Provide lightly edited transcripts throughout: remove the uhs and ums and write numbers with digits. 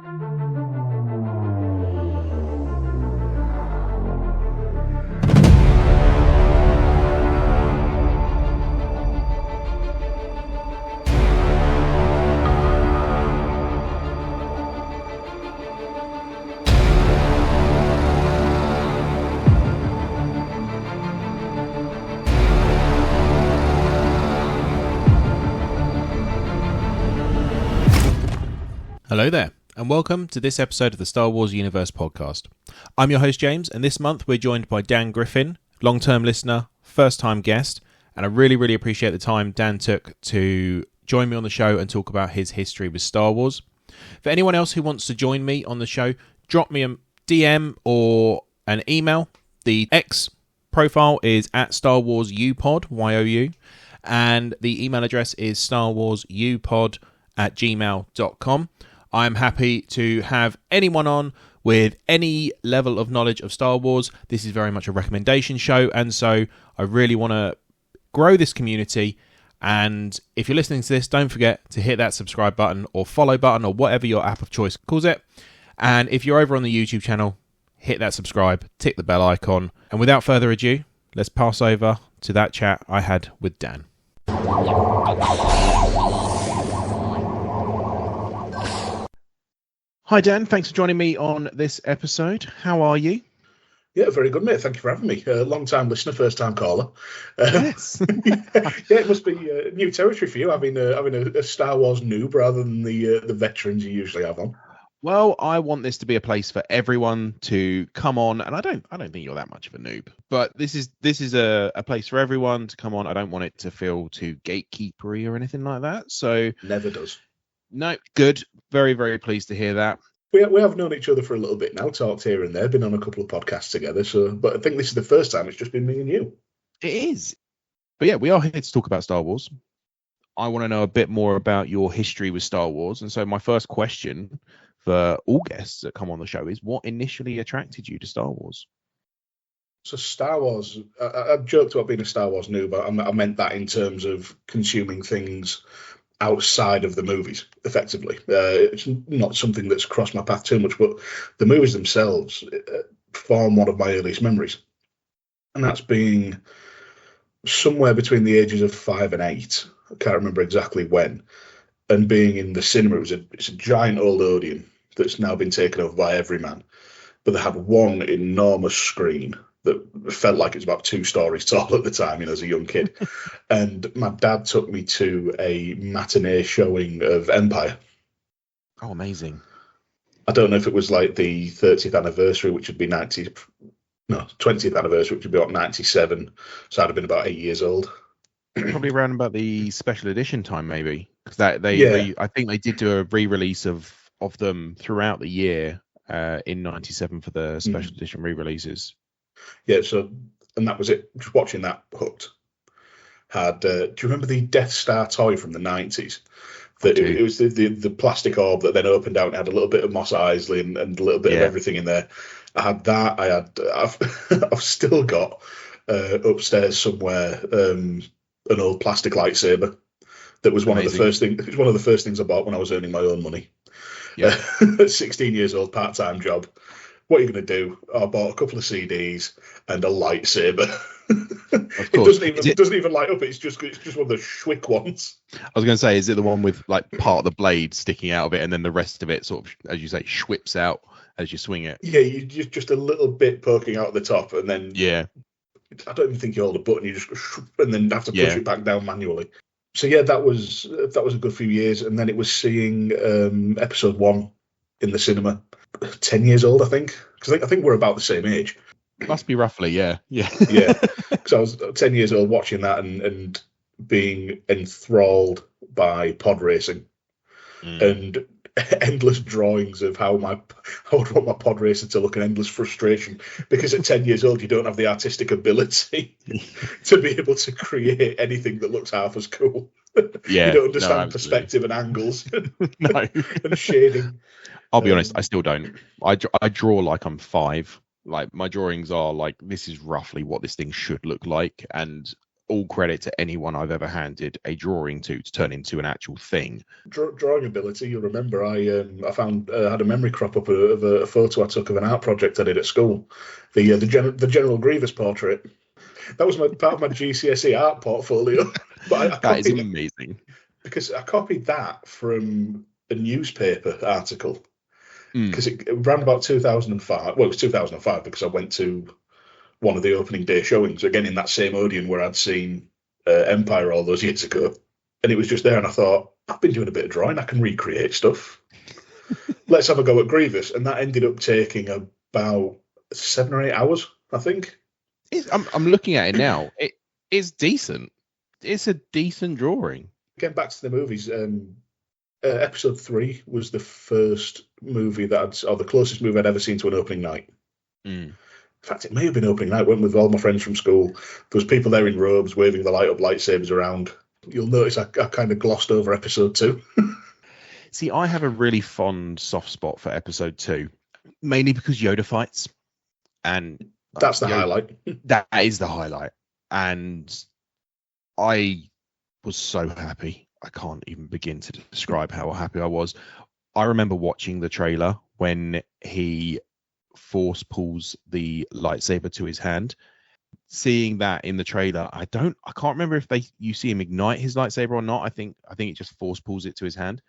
Hello there, and welcome to this episode of the Star Wars Universe podcast. I'm your host, James, and this month we're joined by Dan Griffin, long-term listener, first-time guest, and I really appreciate the time Dan took to join me on the show and talk about his history with Star Wars. For anyone else who wants to join me on the show, drop me a DM or an email. The X profile is at starwarsyoupod, Y-O-U, and the email address is starwarsyoupod@gmail.com. I'm happy to have anyone on with any level of knowledge of Star Wars. This is very much a recommendation show, and so I really want to grow this community. And if you're listening to this, don't forget to hit that subscribe button or follow button or whatever your app of choice calls it. And if you're over on the YouTube channel, hit that subscribe, tick the bell icon. And without further ado, let's pass over to that chat I had with Dan. Hi Dan, thanks for joining me on this episode. How are you? Yeah, very good, mate. Thank you for having me. Long-time listener, first-time caller. Yes. Yeah, it must be new territory for you, having a Star Wars noob rather than the veterans you usually have on. Well, I want this to be a place for everyone to come on, and I don't think you're that much of a noob, but this is a place for everyone to come on. I don't want it to feel too gatekeepery or anything like that. So Never does. No, good. Very pleased to hear that. We have known each other for a little bit now, talked here and there, been on a couple of podcasts together. But I think this is the first time it's just been me and you. It is. But yeah, we are here to talk about Star Wars. I want to know a bit more about your history with Star Wars. And so my first question for all guests that come on the show is, what initially attracted you to Star Wars? So Star Wars, I joked about being a Star Wars noob, but I meant that in terms of consuming things outside of the movies, effectively. It's not something that's crossed my path too much, but the movies themselves form one of my earliest memories. And that's being somewhere between the ages of 5 and 8. I can't remember exactly when. And being in the cinema, it's a giant old Odeon that's now been taken over by every man. But they had one enormous screen that felt like it was about 2 stories tall at the time, as a young kid. And my dad took me to a matinee showing of Empire. Oh, amazing. I don't know if it was like the 30th anniversary, which would be 20th anniversary, which would be about 97. So I'd have been about 8 years old. Probably around about the special edition time, maybe. Because I think they did do a re-release of them throughout the year in 97 for the special edition re-releases. Yeah, and that was it. Just watching that, hooked. Do you remember the Death Star toy from the 90s? It was the plastic orb that then opened out and had a little bit of Mos Eisley and a little bit of everything in there. I had that. I've still got upstairs somewhere an old plastic lightsaber. That was one of the first things. It was one of the first things I bought when I was earning my own money. Yeah, 16 years old, part-time job. What are you going to do? I bought a couple of CDs and a lightsaber. It doesn't even light up. It's just one of the Schwick ones. I was going to say, is it the one with like part of the blade sticking out of it, and then the rest of it sort of, as you say, schwips out as you swing it? Yeah, you just a little bit poking out at the top, and then I don't even think you hold a button. You just and then have to push it back down manually. So yeah, that was a good few years, and then it was seeing episode 1 in the cinema. 10 years old, I think, because I think we're about the same age. Must be roughly, yeah. Because I was 10 years old watching that and being enthralled by pod racing and endless drawings of how I would want my pod racer to look, and endless frustration because at 10 years old you don't have the artistic ability to be able to create anything that looks half as cool. Yeah, you don't understand perspective and angles and shading. I'll be honest, I still don't. I draw like I'm 5. Like my drawings are like, this is roughly what this thing should look like, and all credit to anyone I've ever handed a drawing to turn into an actual thing. Drawing ability, you'll remember I found had a memory crop up of a photo I took of an art project I did at school, the General Grievous portrait. That was part of my GCSE art portfolio. But I That is copied it amazing. because I copied that from a newspaper article because it ran about 2005. Well, it was 2005 because I went to one of the opening day showings, again in that same Odeon where I'd seen Empire all those years ago. And it was just there, and I thought, I've been doing a bit of drawing, I can recreate stuff. Let's have a go at Grievous. And that ended up taking about 7 or 8 hours, I think. I'm looking at it now. It is decent. It's a decent drawing. Getting back to the movies, episode 3 was the first movie or the closest movie I'd ever seen to an opening night. In fact, it may have been opening night. Went with all my friends from school. There was people there in robes waving the light up lightsabers around. You'll notice I kind of glossed over episode 2. See, I have a really fond soft spot for episode 2, mainly because Yoda fights, and that's the highlight. That is the highlight, and I was so happy. I can't even begin to describe how happy I was. I remember watching the trailer when he force pulls the lightsaber to his hand. Seeing that in the trailer, I can't remember if you see him ignite his lightsaber or not. I think it just force pulls it to his hand,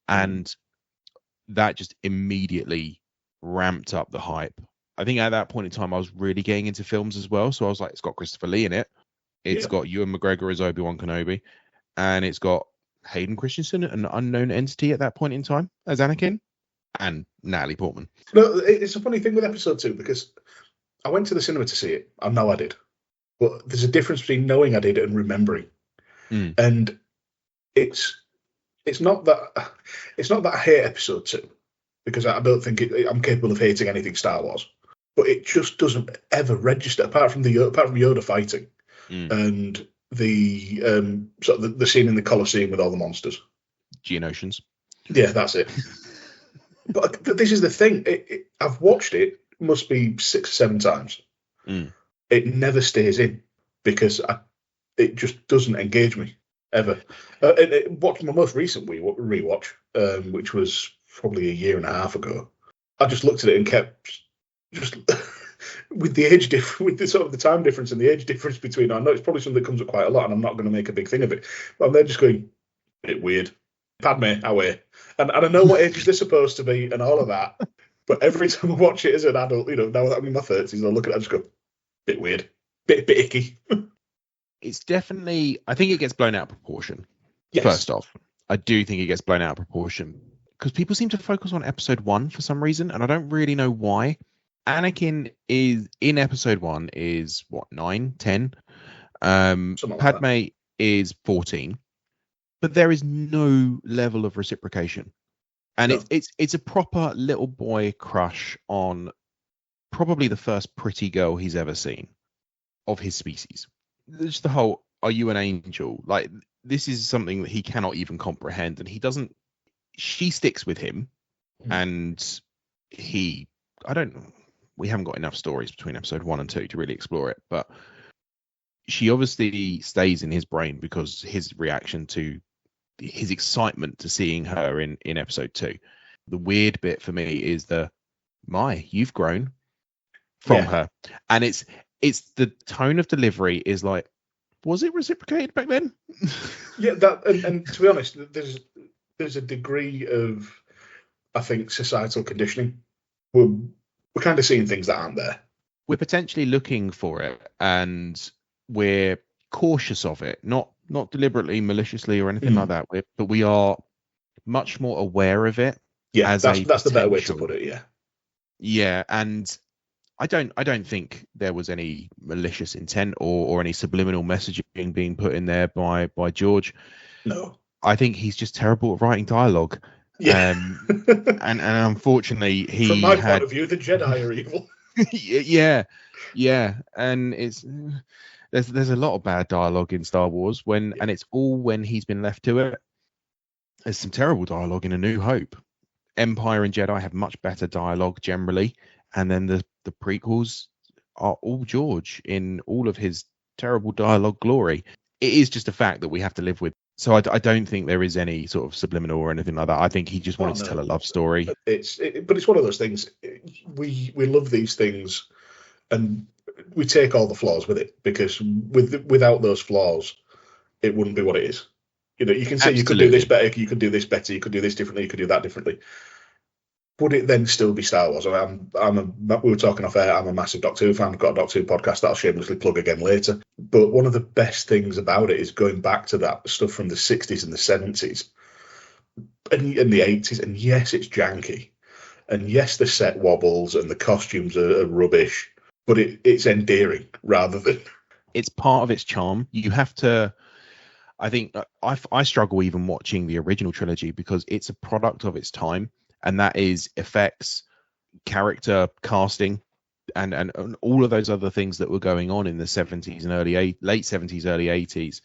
and that just immediately ramped up the hype. I think at that point in time I was really getting into films as well, so I was like, it's got Christopher Lee in it, it's got Ewan McGregor as Obi-Wan Kenobi, and it's got Hayden Christensen, an unknown entity at that point in time, as Anakin, and Natalie Portman. No, it's a funny thing with episode 2 because I went to the cinema to see it. I know I did. But there's a difference between knowing I did and remembering. And it's not that I hate episode 2, because I don't think I'm capable of hating anything Star Wars. But it just doesn't ever register apart from Yoda fighting and the sort of the scene in the Colosseum with all the monsters. Geonosians. Yeah, that's it. But this is the thing. I've watched it, must be 6 or 7 times. It never stays in because it just doesn't engage me ever. What's my most recent rewatch, which was probably a year and a half ago. I just looked at it and kept just with the sort of the time difference and the age difference between. I know it's probably something that comes up quite a lot, and I'm not going to make a big thing of it. But I'm there just going, a bit weird. Padme, away. And I know what age they're supposed to be and all of that. But every time I watch it as an adult, now that I'm in my 30s, I look at it and just go, bit weird, bit icky. It's definitely, I think it gets blown out of proportion. Yes. First off, I do think it gets blown out of proportion because people seem to focus on episode 1 for some reason, and I don't really know why. Anakin is in episode 1 is what, 9, 10? Padme is 14, but there is no level of reciprocation, and no. it's a proper little boy crush on probably the first pretty girl he's ever seen of his species. Just the whole, are you an angel? Like, this is something that he cannot even comprehend, and she sticks with him, and we haven't got enough stories between episode 1 and 2 to really explore it, but she obviously stays in his brain because his reaction to his excitement to seeing her in episode 2. The weird bit for me is you've grown from her, and it's the tone of delivery is like, was it reciprocated back then? Yeah, that and to be honest, there's a degree of, I think, societal conditioning. We're kind of seeing things that aren't there. We're potentially looking for it, and we're cautious of it, not deliberately, maliciously, or anything like that. But we are much more aware of it. Yeah, that's the better way to put it. Yeah, and I don't think there was any malicious intent or any subliminal messaging being put in there by George. No, I think he's just terrible at writing dialogue. Yeah, and unfortunately, from my point of view, the Jedi are evil. yeah, and there's a lot of bad dialogue in Star Wars and it's all when he's been left to it. There's some terrible dialogue in A New Hope. Empire and Jedi have much better dialogue generally, and then the prequels are all George in all of his terrible dialogue glory. It is just a fact that we have to live with. So I don't think there is any sort of subliminal or anything like that. I think he just wanted to tell a love story. But it's one of those things. We love these things, and we take all the flaws with it, because without those flaws, it wouldn't be what it is. You know, you can say you could do this better, you could do this better, you could do this differently, you could do that differently. Would it then still be Star Wars? We were talking off air. I'm a massive Doctor Who fan. I've got a Doctor Who podcast that I'll shamelessly plug again later. But one of the best things about it is going back to that stuff from the 60s and the 70s and the 80s. And yes, it's janky. And yes, the set wobbles and the costumes are rubbish. But it's endearing rather than... It's part of its charm. You have to... I think I struggle even watching the original trilogy because it's a product of its time. And that is effects, character casting, and all of those other things that were going on in the 70s and late 70s, early 80s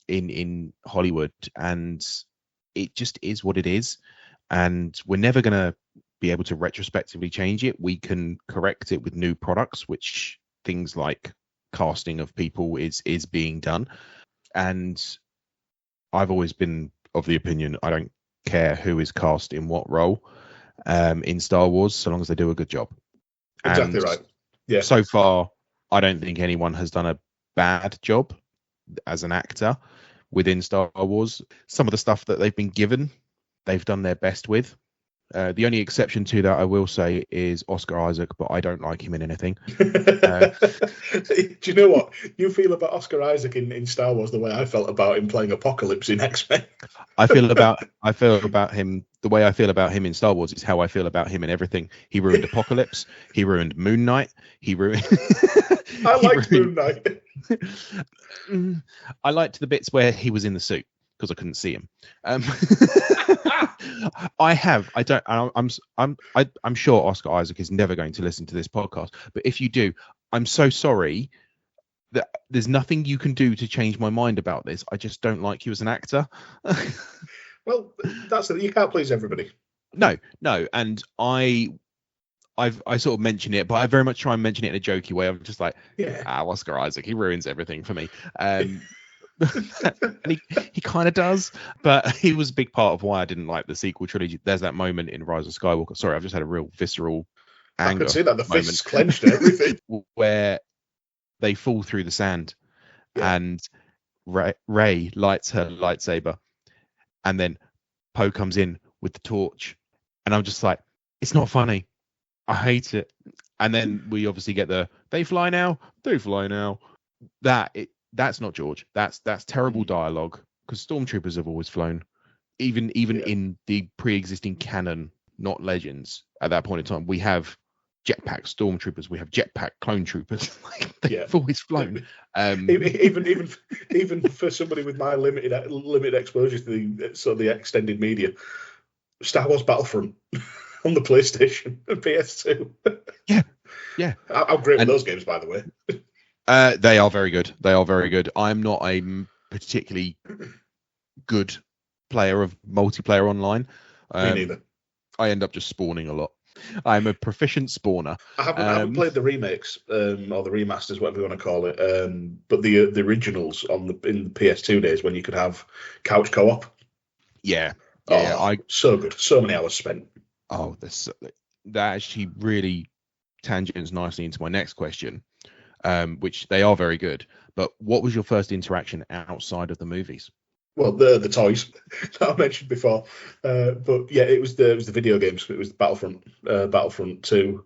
in Hollywood. And it just is what it is. And we're never going to be able to retrospectively change it. We can correct it with new products, which things like casting of people is being done. And I've always been of the opinion I don't care who is cast in what role in Star Wars, so long as they do a good job. Exactly right. Yeah. So far, I don't think anyone has done a bad job as an actor within Star Wars. Some of the stuff that they've been given, they've done their best with. The only exception to that, I will say, is Oscar Isaac, but I don't like him in anything. Do you know what? You feel about Oscar Isaac in Star Wars the way I felt about him playing Apocalypse in X-Men. I feel about him the way I feel about him in Star Wars is how I feel about him in everything. He ruined Apocalypse. He ruined Moon Knight. I liked Moon Knight. I liked the bits where he was in the suit because I couldn't see him. I'm sure Oscar Isaac is never going to listen to this podcast, but if you do, I'm so sorry that there's nothing you can do to change my mind about this. I just don't like you as an actor. Well, that's it. You can't please everybody. No, and I sort of mention it, but I very much try and mention it in a jokey way. I'm just like, Oscar Isaac, he ruins everything for me. And he kind of does, but he was a big part of why I didn't like the sequel trilogy. There's that moment in Rise of Skywalker. Sorry, I've just had a real visceral anger. I could see that, the fists clenched and everything. Where they fall through the sand and Rey lights her lightsaber and then Poe comes in with the torch and I'm just like, it's not funny. I hate it. And then we obviously get they fly now. That's not George. That's terrible dialogue, because stormtroopers have always flown, even in the pre-existing canon, not Legends. At that point in time, we have jetpack stormtroopers, we have jetpack clone troopers. They've always flown. Even for somebody with my limited exposure to the extended media, Star Wars Battlefront on the PlayStation and PS2. Yeah. How great were those games, by the way? They are very good. I'm not a particularly good player of multiplayer online. Me neither. I end up just spawning a lot. I'm a proficient spawner. I haven't played the remakes or the remasters, whatever you want to call it. But the originals in the PS2 days when you could have couch co-op. So good. So many hours spent. Oh, that actually really tangents nicely into my next question. Which they are very good. But what was your first interaction outside of the movies? Well, the toys that I mentioned before. But yeah, it was the video games. It was Battlefront 2,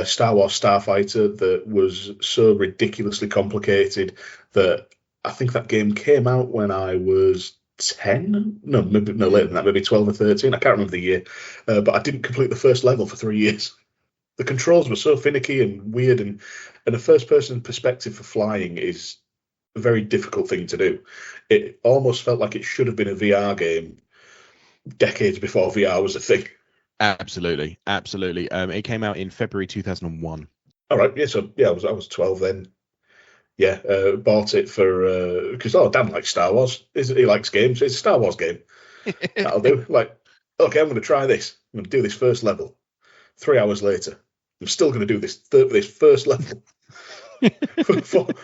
Star Wars Starfighter, that was so ridiculously complicated that I think that game came out when I was 10. No, maybe no later than that, maybe 12 or 13. I can't remember the year. But I didn't complete the first level for 3 years. The controls were so finicky and weird, and a first-person perspective for flying is a very difficult thing to do. It almost felt like it should have been a VR game decades before VR was a thing. Absolutely. It came out in February 2001. All right, I was 12 then. Yeah, bought it for because Dan likes Star Wars. He likes games. It's a Star Wars game. That'll do. Like, okay, I'm going to try this. I'm going to do this first level. 3 hours later, I'm still going to do this first level.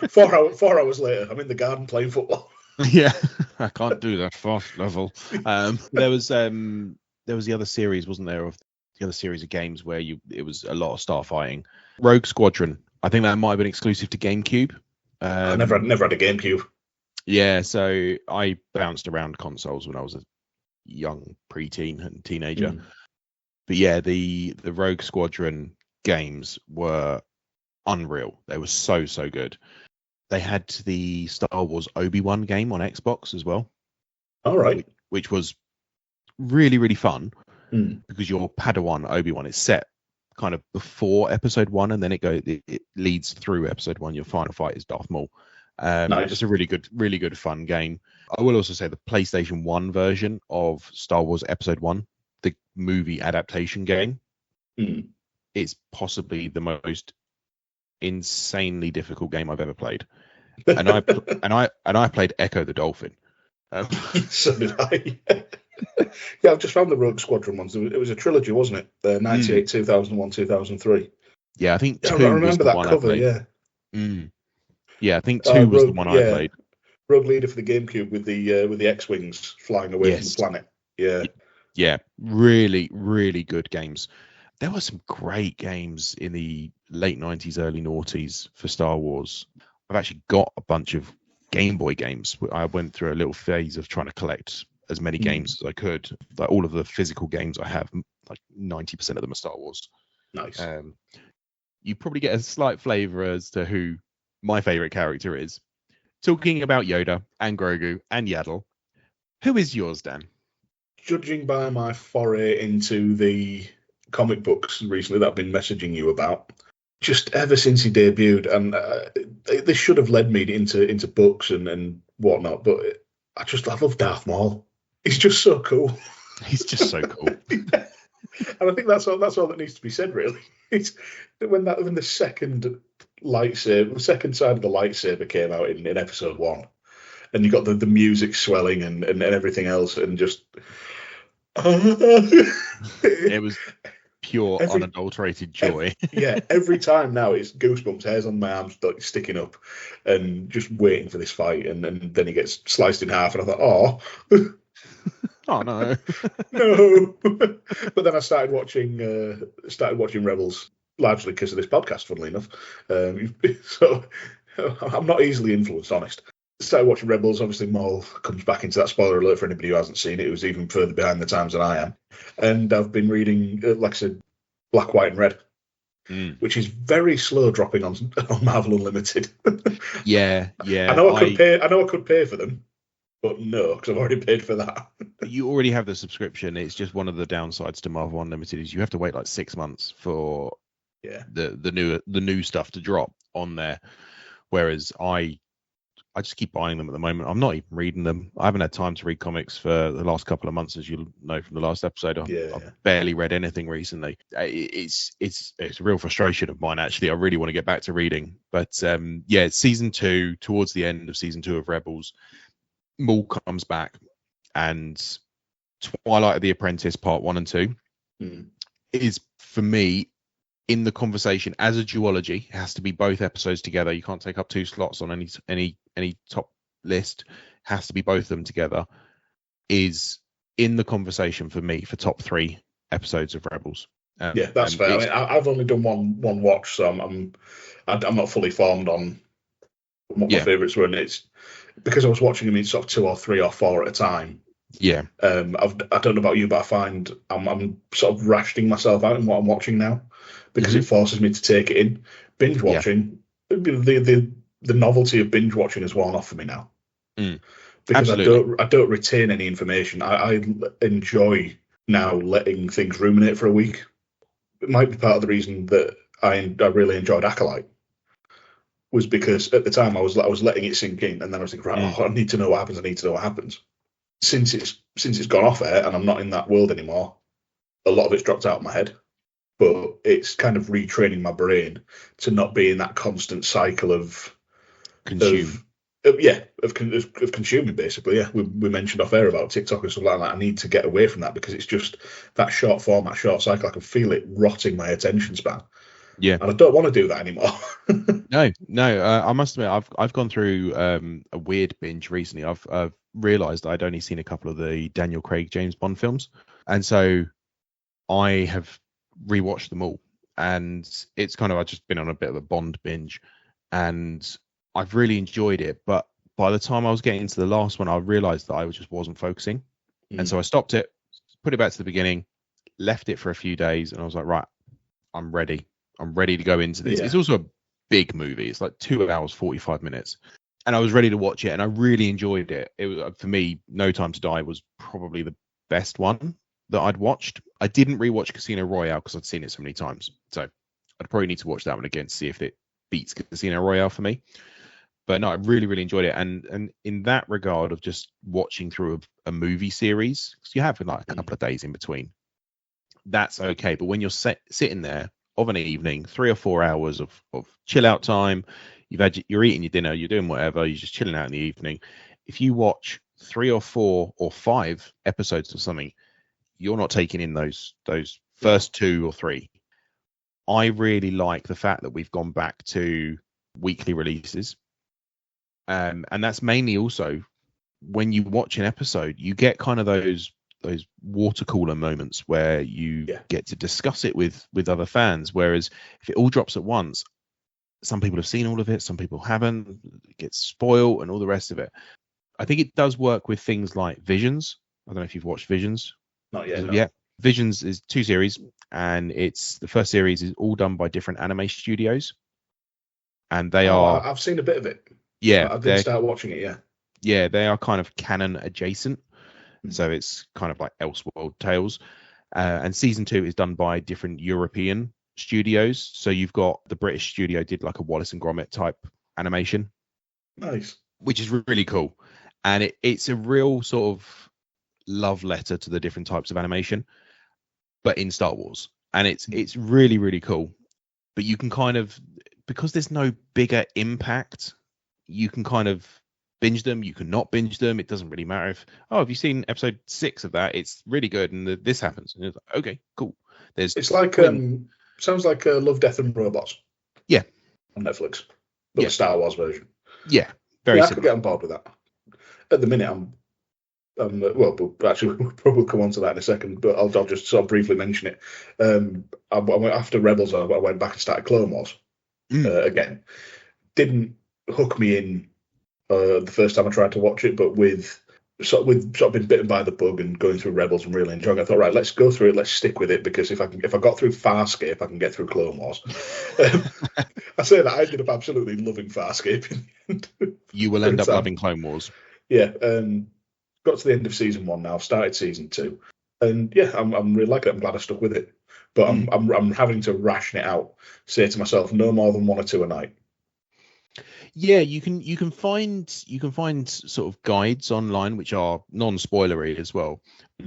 4 hours later, I'm in the garden playing football. Yeah, I can't do that fast level. There was the other series, wasn't there, of the other series of games where it was a lot of starfighting. Rogue Squadron. I think that might have been exclusive to GameCube. I never had a GameCube. Yeah, so I bounced around consoles when I was a young preteen and teenager. But yeah, the Rogue Squadron games were unreal. They were so good. They had the Star Wars Obi-Wan game on Xbox as well. All right. Which was really fun because your Padawan Obi-Wan is set kind of before Episode 1, and then it leads through Episode 1. Your final fight is Darth Maul. Nice. It's a really good fun game. I will also say the PlayStation 1 version of Star Wars Episode 1, the movie adaptation game, is possibly the most insanely difficult game I've ever played. And I played Echo the Dolphin. So did I. Yeah, I've just found the Rogue Squadron ones. It was a trilogy, wasn't it? 98, 2001, 2003. Yeah, I think 2 I remember was the that one cover, I played. yeah. Yeah, I think 2 was the one I played. Rogue Leader for the GameCube with the X-Wings flying away from the planet. Yeah. Yeah, really good games. There were some great games in the late 90s, early noughties for Star Wars. I've actually got a bunch of Game Boy games. I went through a little phase of trying to collect as many games as I could. Like all of the physical games I have, like 90% of them are Star Wars. Nice. You probably get a slight flavour as to who my favourite character is. Talking about Yoda and Grogu and Yaddle, who is yours, Dan? Judging by my foray into the comic books recently that I've been messaging you about, just ever since he debuted, and this should have led me into books and whatnot, but I love Darth Maul. He's just so cool. He's just so cool. Yeah. And I think that's all that needs to be said, really. It's when the second lightsaber, the second side of the lightsaber came out in Episode 1, and you got the music swelling and everything else, and just it was pure unadulterated joy. Every time now it's goosebumps, hairs on my arms like sticking up, and just waiting for this fight, and then he gets sliced in half, and I thought, oh no, no. But then I started watching Rebels, largely because of this podcast, funnily enough. So I'm not easily influenced, honest. Started watching Rebels. Obviously, Maul comes back into that. Spoiler alert for anybody who hasn't seen it. It was even further behind the times than I am. And I've been reading, like I said, Black, White, and Red, which is very slow dropping on Marvel Unlimited. Yeah. I know I could pay for them, but no, because I've already paid for that. You already have the subscription. It's just one of the downsides to Marvel Unlimited is you have to wait like 6 months for the new stuff to drop on there. Whereas I just keep buying them at the moment. I'm not even reading them. I haven't had time to read comics for the last couple of months, as you'll know from the last episode. I've barely read anything recently. It's a real frustration of mine, actually. I really want to get back to reading. But season 2, towards the end of season 2 of Rebels, Maul comes back, and Twilight of the Apprentice Part 1 and 2 is, for me, in the conversation as a duology. It has to be both episodes together. You can't take up 2 slots on any top list. It has to be both of them together. Is in the conversation for me for top 3 episodes of Rebels. That's fair. I mean, I've only done one watch, so I'm not fully formed on what my favourites were, and it's because I was watching them in sort of 2 or 3 or 4 at a time. Yeah. I don't know about you, but I find I'm sort of rationing myself out in what I'm watching now, because it forces me to take it in. Binge watching, the novelty of binge watching has worn off for me now. Because I don't retain any information. I enjoy now letting things ruminate for a week. It might be part of the reason that I really enjoyed Acolyte, was because at the time I was letting it sink in, and then I was thinking, I need to know what happens. Since it's gone off air and I'm not in that world anymore, a lot of it's dropped out of my head. But it's kind of retraining my brain to not be in that constant cycle of consuming, basically. Yeah, we mentioned off air about TikTok and stuff like that. I need to get away from that, because it's just that short format, short cycle. I can feel it rotting my attention span. Yeah. And I don't want to do that anymore. No. I must admit, I've gone through a weird binge recently. I've realised I'd only seen a couple of the Daniel Craig James Bond films, and so I have rewatched them all. And it's kind of, I've just been on a bit of a Bond binge, and I've really enjoyed it. But by the time I was getting to the last one, I realised that I just wasn't focusing, and so I stopped it, put it back to the beginning, left it for a few days, and I was like, right, I'm ready. I'm ready to go into this. Yeah. It's also a big movie. It's like 2 hours, 45 minutes. And I was ready to watch it, and I really enjoyed it. It was, for me, No Time to Die was probably the best one that I'd watched. I didn't rewatch Casino Royale because I'd seen it so many times. So I'd probably need to watch that one again to see if it beats Casino Royale for me. But no, I really, really enjoyed it. And in that regard of just watching through a movie series, because you have like a couple of days in between, that's okay. But when you're sitting there of an evening, 3 or 4 hours of chill out time, you're eating your dinner, you're doing whatever, you're just chilling out in the evening. If you watch 3 or 4 or 5 episodes of something, you're not taking in those first 2 or 3. I really like the fact that we've gone back to weekly releases. And that's mainly also when you watch an episode, you get kind of those water cooler moments where you get to discuss it with other fans. Whereas if it all drops at once, some people have seen all of it, some people haven't, it gets spoiled and all the rest of it. I think it does work with things like Visions. I don't know if you've watched Visions. Not yet. No. Yeah. Visions is 2 series, and the first series is all done by different anime studios. And they are... I've seen a bit of it. Yeah. I didn't start watching it, yeah. Yeah, they are kind of canon adjacent. So it's kind of like Elseworld Tales. And season 2 is done by different European studios. So you've got the British studio did like a Wallace and Gromit type animation. Nice. Which is really cool. And it's a real sort of love letter to the different types of animation, but in Star Wars. And it's really, really cool. But you can kind of, because there's no bigger impact, you can kind of binge them, you can not binge them. It doesn't really matter if, have you seen episode 6 of that? It's really good, and this happens. And it's like, okay, cool. It's like sounds like Love, Death and Robots. Yeah, on Netflix, but the Star Wars version. Yeah, very similar. I could get on board with that. At the minute, I'm well, actually, we'll probably come on to that in a second, but I'll just sort of briefly mention it. I went after Rebels. I went back and started Clone Wars again. Didn't hook me in the first time I tried to watch it, but with sort of been bitten by the bug and going through Rebels and really enjoying it, I thought, right, let's go through it, let's stick with it, because if I got through Farscape, I can get through Clone Wars. I say that I ended up absolutely loving Farscape in the end. You will end up loving Clone Wars. Yeah, got to the end of season 1 now. I've started season 2, and yeah, I'm really liking it. I'm glad I stuck with it, but I'm having to ration it out. Say to myself, no more than 1 or 2 a night. Yeah, you can find sort of guides online which are non-spoilery as well,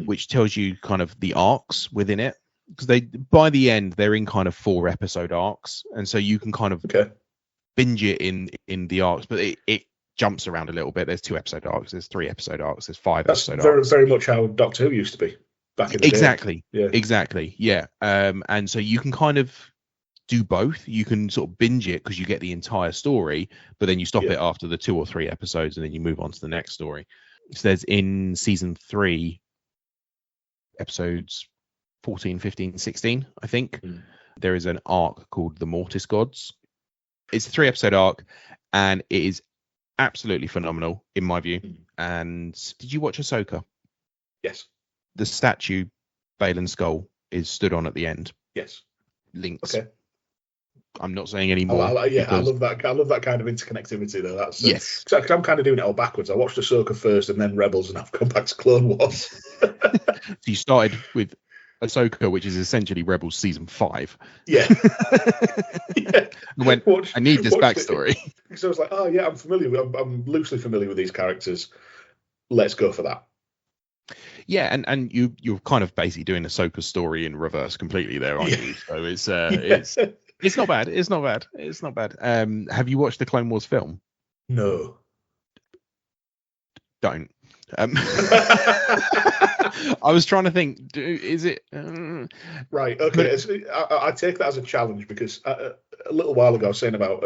which tells you kind of the arcs within it, because by the end they're in kind of 4 episode arcs, and so you can kind of binge it in the arcs, but it jumps around a little bit. There's 2 episode arcs, there's 3 episode arcs, there's 5 episode arcs. Very much how Doctor Who used to be back in the day. Yeah. Exactly. Yeah. And so you can kind of do both. You can sort of binge it because you get the entire story, but then you stop it after the 2 or 3 episodes and then you move on to the next story. So there's in season 3, episodes 14, 15, 16, I think, there is an arc called The Mortis Gods. It's a 3 episode arc, and it is absolutely phenomenal in my view. And did you watch Ahsoka? Yes. The statue Baylan Skull is stood on at the end. Yes. Links. Okay. I'm not saying any more. I love that. I love that kind of interconnectivity, though. That's yes. Because I'm kind of doing it all backwards. I watched Ahsoka first, and then Rebels, and I've gone back to Clone Wars. So you started with Ahsoka, which is essentially Rebels season 5. Yeah. And went, I need this backstory. So I was like, oh yeah, I'm loosely familiar with these characters. Let's go for that. Yeah, and you're kind of basically doing Ahsoka's story in reverse completely there, aren't you? So it's not bad. It's not bad. Have you watched the Clone Wars film? No. Don't. I was trying to think. Is it right? Okay, I take that as a challenge because a little while ago I was saying about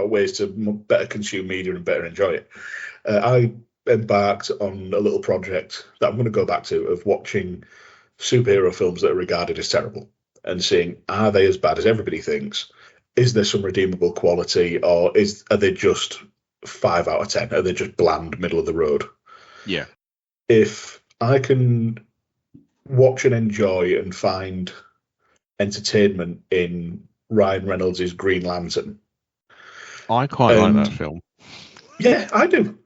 ways to better consume media and better enjoy it. I embarked on a little project that I'm going to go back to of watching superhero films that are regarded as terrible and seeing, are they as bad as everybody thinks? Is there some redeemable quality, or are they just 5 out of 10? Are they just bland, middle of the road? Yeah. If I can watch and enjoy and find entertainment in Ryan Reynolds' Green Lantern, I quite like that film. Yeah, I do.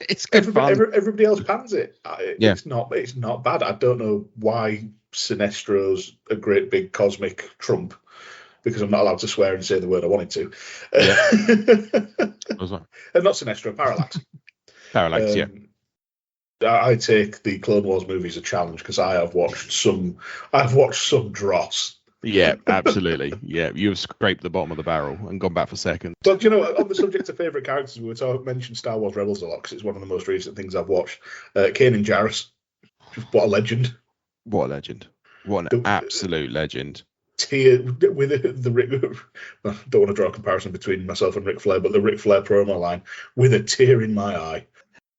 It's good fun. Everybody else pans it. Yeah. It's not bad. I don't know why Sinestro's a great big cosmic trump, because I'm not allowed to swear and say the word I wanted to. Yeah. And not Sinestro, Parallax. Parallax, yeah. I take the Clone Wars movies a challenge because I've watched some dross. Yeah, absolutely. Yeah, you've scraped the bottom of the barrel and gone back for seconds. But on the subject of favourite characters, we mentioned Star Wars Rebels a lot because it's one of the most recent things I've watched. Kanan Jarrus, what a legend! What a legend! What an absolute legend! Tear with the Rick. I don't want to draw a comparison between myself and Ric Flair, but the Ric Flair promo line with a tear in my eye.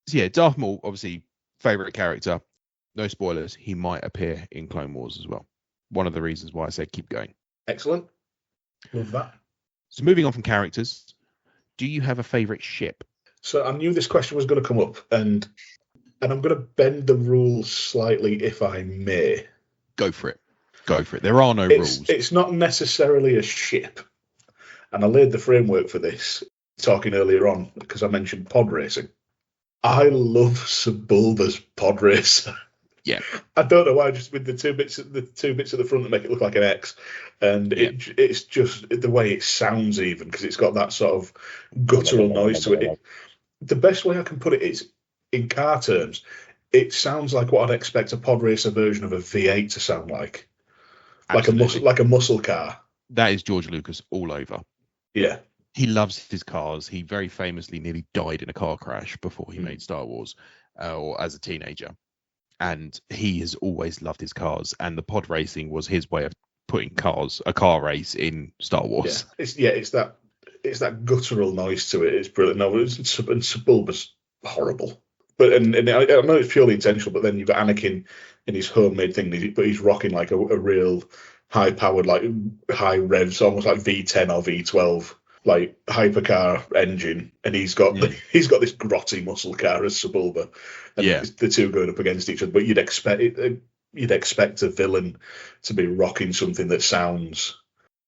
So yeah, Darth Maul, obviously favourite character. No spoilers. He might appear in Clone Wars as well. One of the reasons why I said keep going. Excellent. Love that. So moving on from characters, do you have a favourite ship? So I knew this question was going to come up, and I'm going to bend the rules slightly, if I may. Go for it. Go for it. There are no rules. It's not necessarily a ship. And I laid the framework for this talking earlier on because I mentioned pod racing. I love Sebulba's pod racer. Yeah. I don't know why, just with the two bits at the front that make it look like an X, and it's just the way it sounds, even because it's got that sort of guttural noise to it. The best way I can put it is, in car terms, it sounds like what I'd expect a pod racer version of a V8 to sound like. Absolutely. Like a muscle car. That is George Lucas all over. Yeah. He loves his cars. He very famously nearly died in a car crash before he made Star Wars, or as a teenager. And he has always loved his cars. And the pod racing was his way of putting a car race in Star Wars. Yeah. It's that guttural noise to it. It's brilliant. No, and Sebulba's horrible. But and I know it's purely intentional. But then you've got Anakin in his homemade thing, but he's rocking like a real high-powered, like high revs, almost like V10 or V12, like hypercar engine, and he's got this grotty muscle car as Sebulba, and the two going up against each other. But you'd expect a villain to be rocking something that sounds.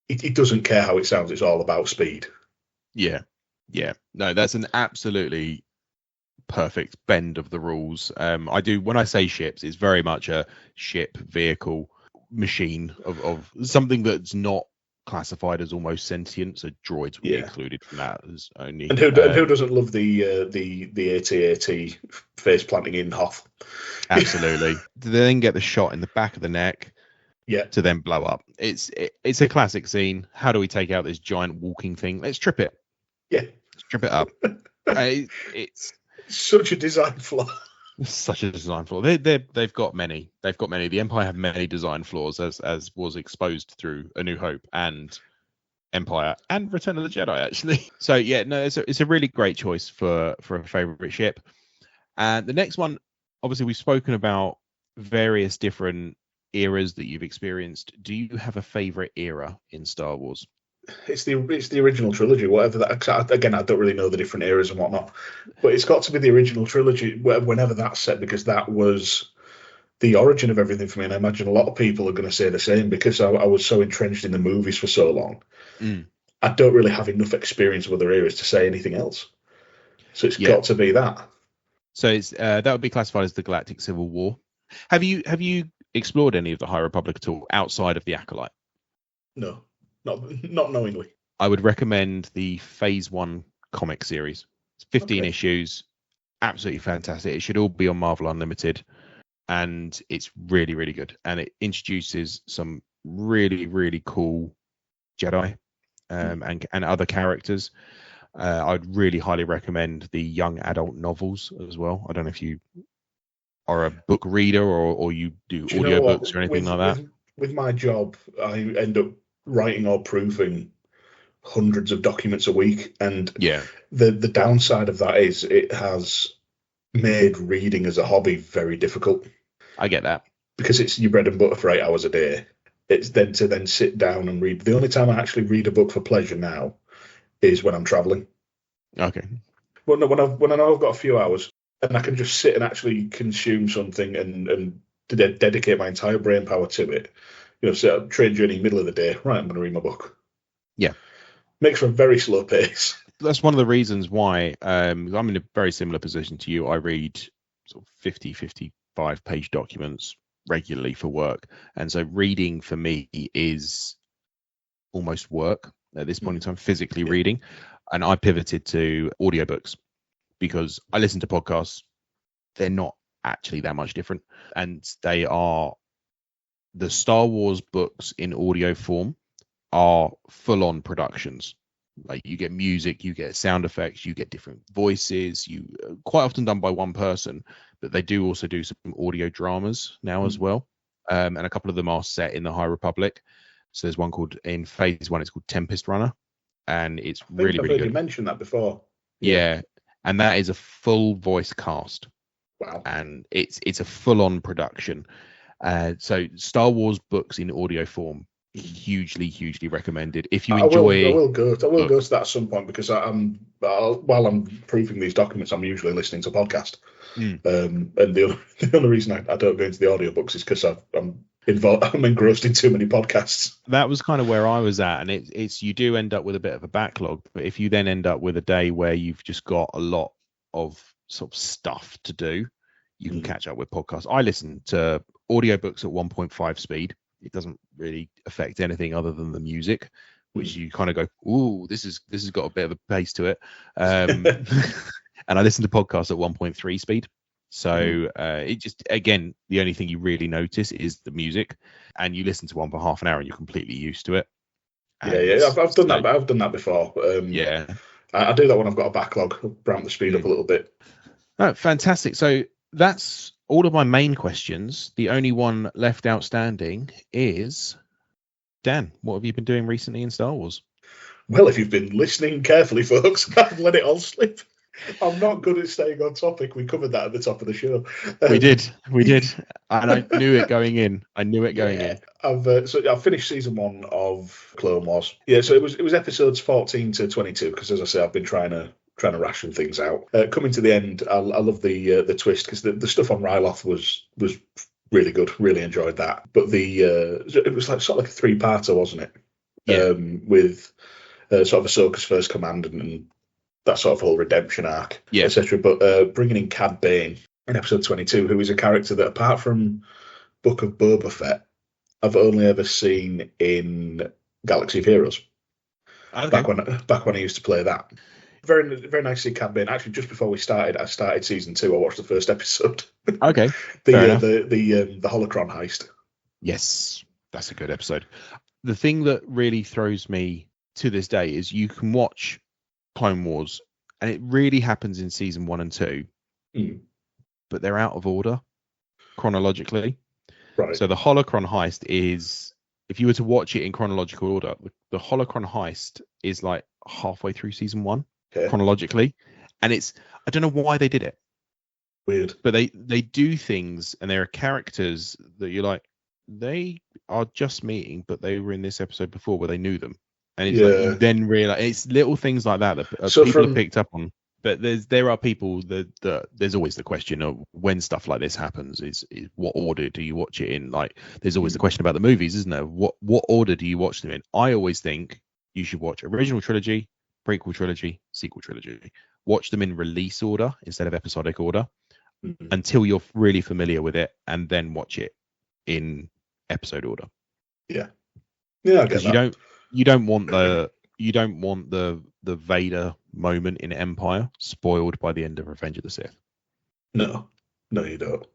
He doesn't care how it sounds. It's all about speed. Yeah. No, that's an absolutely perfect bend of the rules. I do, when I say ships, it's very much a ship, vehicle, machine of something that's not classified as almost sentient. So droids would be included from that as only. And who doesn't love the AT-AT face planting in Hoth? Absolutely. To then get the shot in the back of the neck. Yeah. To then blow up. It's a classic scene. How do we take out this giant walking thing? Let's trip it. Yeah. Let's trip it up. It's such a design flaw. Such a design flaw. They've got many. The Empire have many design flaws, as was exposed through A New Hope and Empire and Return of the Jedi, actually. So yeah, no, it's a really great choice for a favorite ship. And the next one, obviously, we've spoken about various different eras that you've experienced. Do you have a favorite era in Star Wars? It's the original trilogy, whatever that. Again, I don't really know the different eras and whatnot, but it's got to be the original trilogy, whenever that's set, because that was the origin of everything for me. And I imagine a lot of people are going to say the same, because I was so entrenched in the movies for so long. I don't really have enough experience of other eras to say anything else. So it's got to be that. So it's that would be classified as the Galactic Civil War. Have you explored any of the High Republic at all outside of the Acolyte? No. Not knowingly. I would recommend the Phase 1 comic series. It's 15 issues. Absolutely fantastic. It should all be on Marvel Unlimited. And it's really, really good. And it introduces some really, really cool Jedi and other characters. I'd really highly recommend the young adult novels as well. I don't know if you are a book reader or you do you know what? audiobooks or anything like that. With my job, I end up writing or proofing hundreds of documents a week, and Yeah, the downside of that is it has made reading as a hobby very difficult I get that. because it's your bread and butter for 8 hours a day. It's then to then sit down and read. The only time I actually read a book for pleasure now is when I'm traveling. Okay. When I know I've got a few hours and I can just sit and actually consume something and dedicate my entire brain power to it. You know, so train journey, middle of the day. Right, I'm going to read my book. Yeah. Makes for a very slow pace. That's one of the reasons why I'm in a very similar position to you. I read sort of 50, 55-page documents regularly for work. And so reading for me is almost work at this point in time, physically reading. And I pivoted to audiobooks because I listen to podcasts. They're not actually that much different. And they are the Star Wars books in audio form are full-on productions. Like you get music, you get sound effects, you get different voices. You quite often done by one person, but they do also do some audio dramas now as well. And a couple of them are set in the High Republic. So there's one called in Phase 1. It's called Tempest Runner, and it's really I've really heard good. you mention that before. Yeah, and that is a full voice cast. Wow. And it's a full-on production. So Star Wars books in audio form, hugely recommended. If you enjoy, I will go to that at some point because while I'm proofing these documents, I'm usually listening to a podcast. And the only reason I don't go into the audiobooks is because I'm engrossed in too many podcasts. That was kind of where I was at, and it's you do end up with a bit of a backlog. But if you then end up with a day where you've just got a lot of sort of stuff to do, you can catch up with podcasts. I listen to audiobooks at 1.5 speed. It doesn't really affect anything other than the music, which you kind of go, ooh, this has got a bit of a pace to it. And I listen to podcasts at 1.3 speed. So it just, again, the only thing you really notice is the music, and you listen to one for half an hour and you're completely used to it. And I've done that. I've done that before. I do that when I've got a backlog. Ramp the speed up a little bit. Oh, fantastic. So that's all of my main questions. The only one left outstanding is, Dan, what have you been doing recently in Star Wars? Well, if you've been listening carefully, folks, I've let it all slip. I'm not good at staying on topic. We covered that at the top of the show. We did, and I knew it going in. In. I've finished season 1 of Clone Wars. Yeah, so it was episodes 14 to 22 because, as I say, I've been trying to ration things out. Coming to the end, I love the twist because the stuff on Ryloth was really good. Really enjoyed that. But it was like sort of like a 3-parter, wasn't it? Yeah. With sort of Ahsoka's first command and that sort of whole redemption arc, etc. But bringing in Cad Bane in episode 22, who is a character that, apart from Book of Boba Fett, I've only ever seen in Galaxy of Heroes. Okay. Back when I used to play that. Very, very nice to see Cad Bane. Actually, just before I started season 2. I watched the first episode. Okay. the Holocron heist. Yes, that's a good episode. The thing that really throws me to this day is you can watch Clone Wars, and it really happens in season 1 and 2, but they're out of order chronologically. Right. So the Holocron heist is, if you were to watch it in chronological order, the Holocron heist is like halfway through season 1 chronologically, and I don't know why they did it. Weird. But they do things, and there are characters that you're like, they are just meeting, but they were in this episode before where they knew them. And it's like you then realize it's little things like that people have picked up on. But there are people that there's always the question of when stuff like this happens is what order do you watch it in? Like there's always the question about the movies, isn't there? What order do you watch them in? I always think you should watch original trilogy, prequel trilogy, sequel trilogy. Watch them in release order instead of episodic order until you're really familiar with it, and then watch it in episode order. Yeah, I get that. You don't want the Vader moment in Empire spoiled by the end of Revenge of the Sith. No, you don't.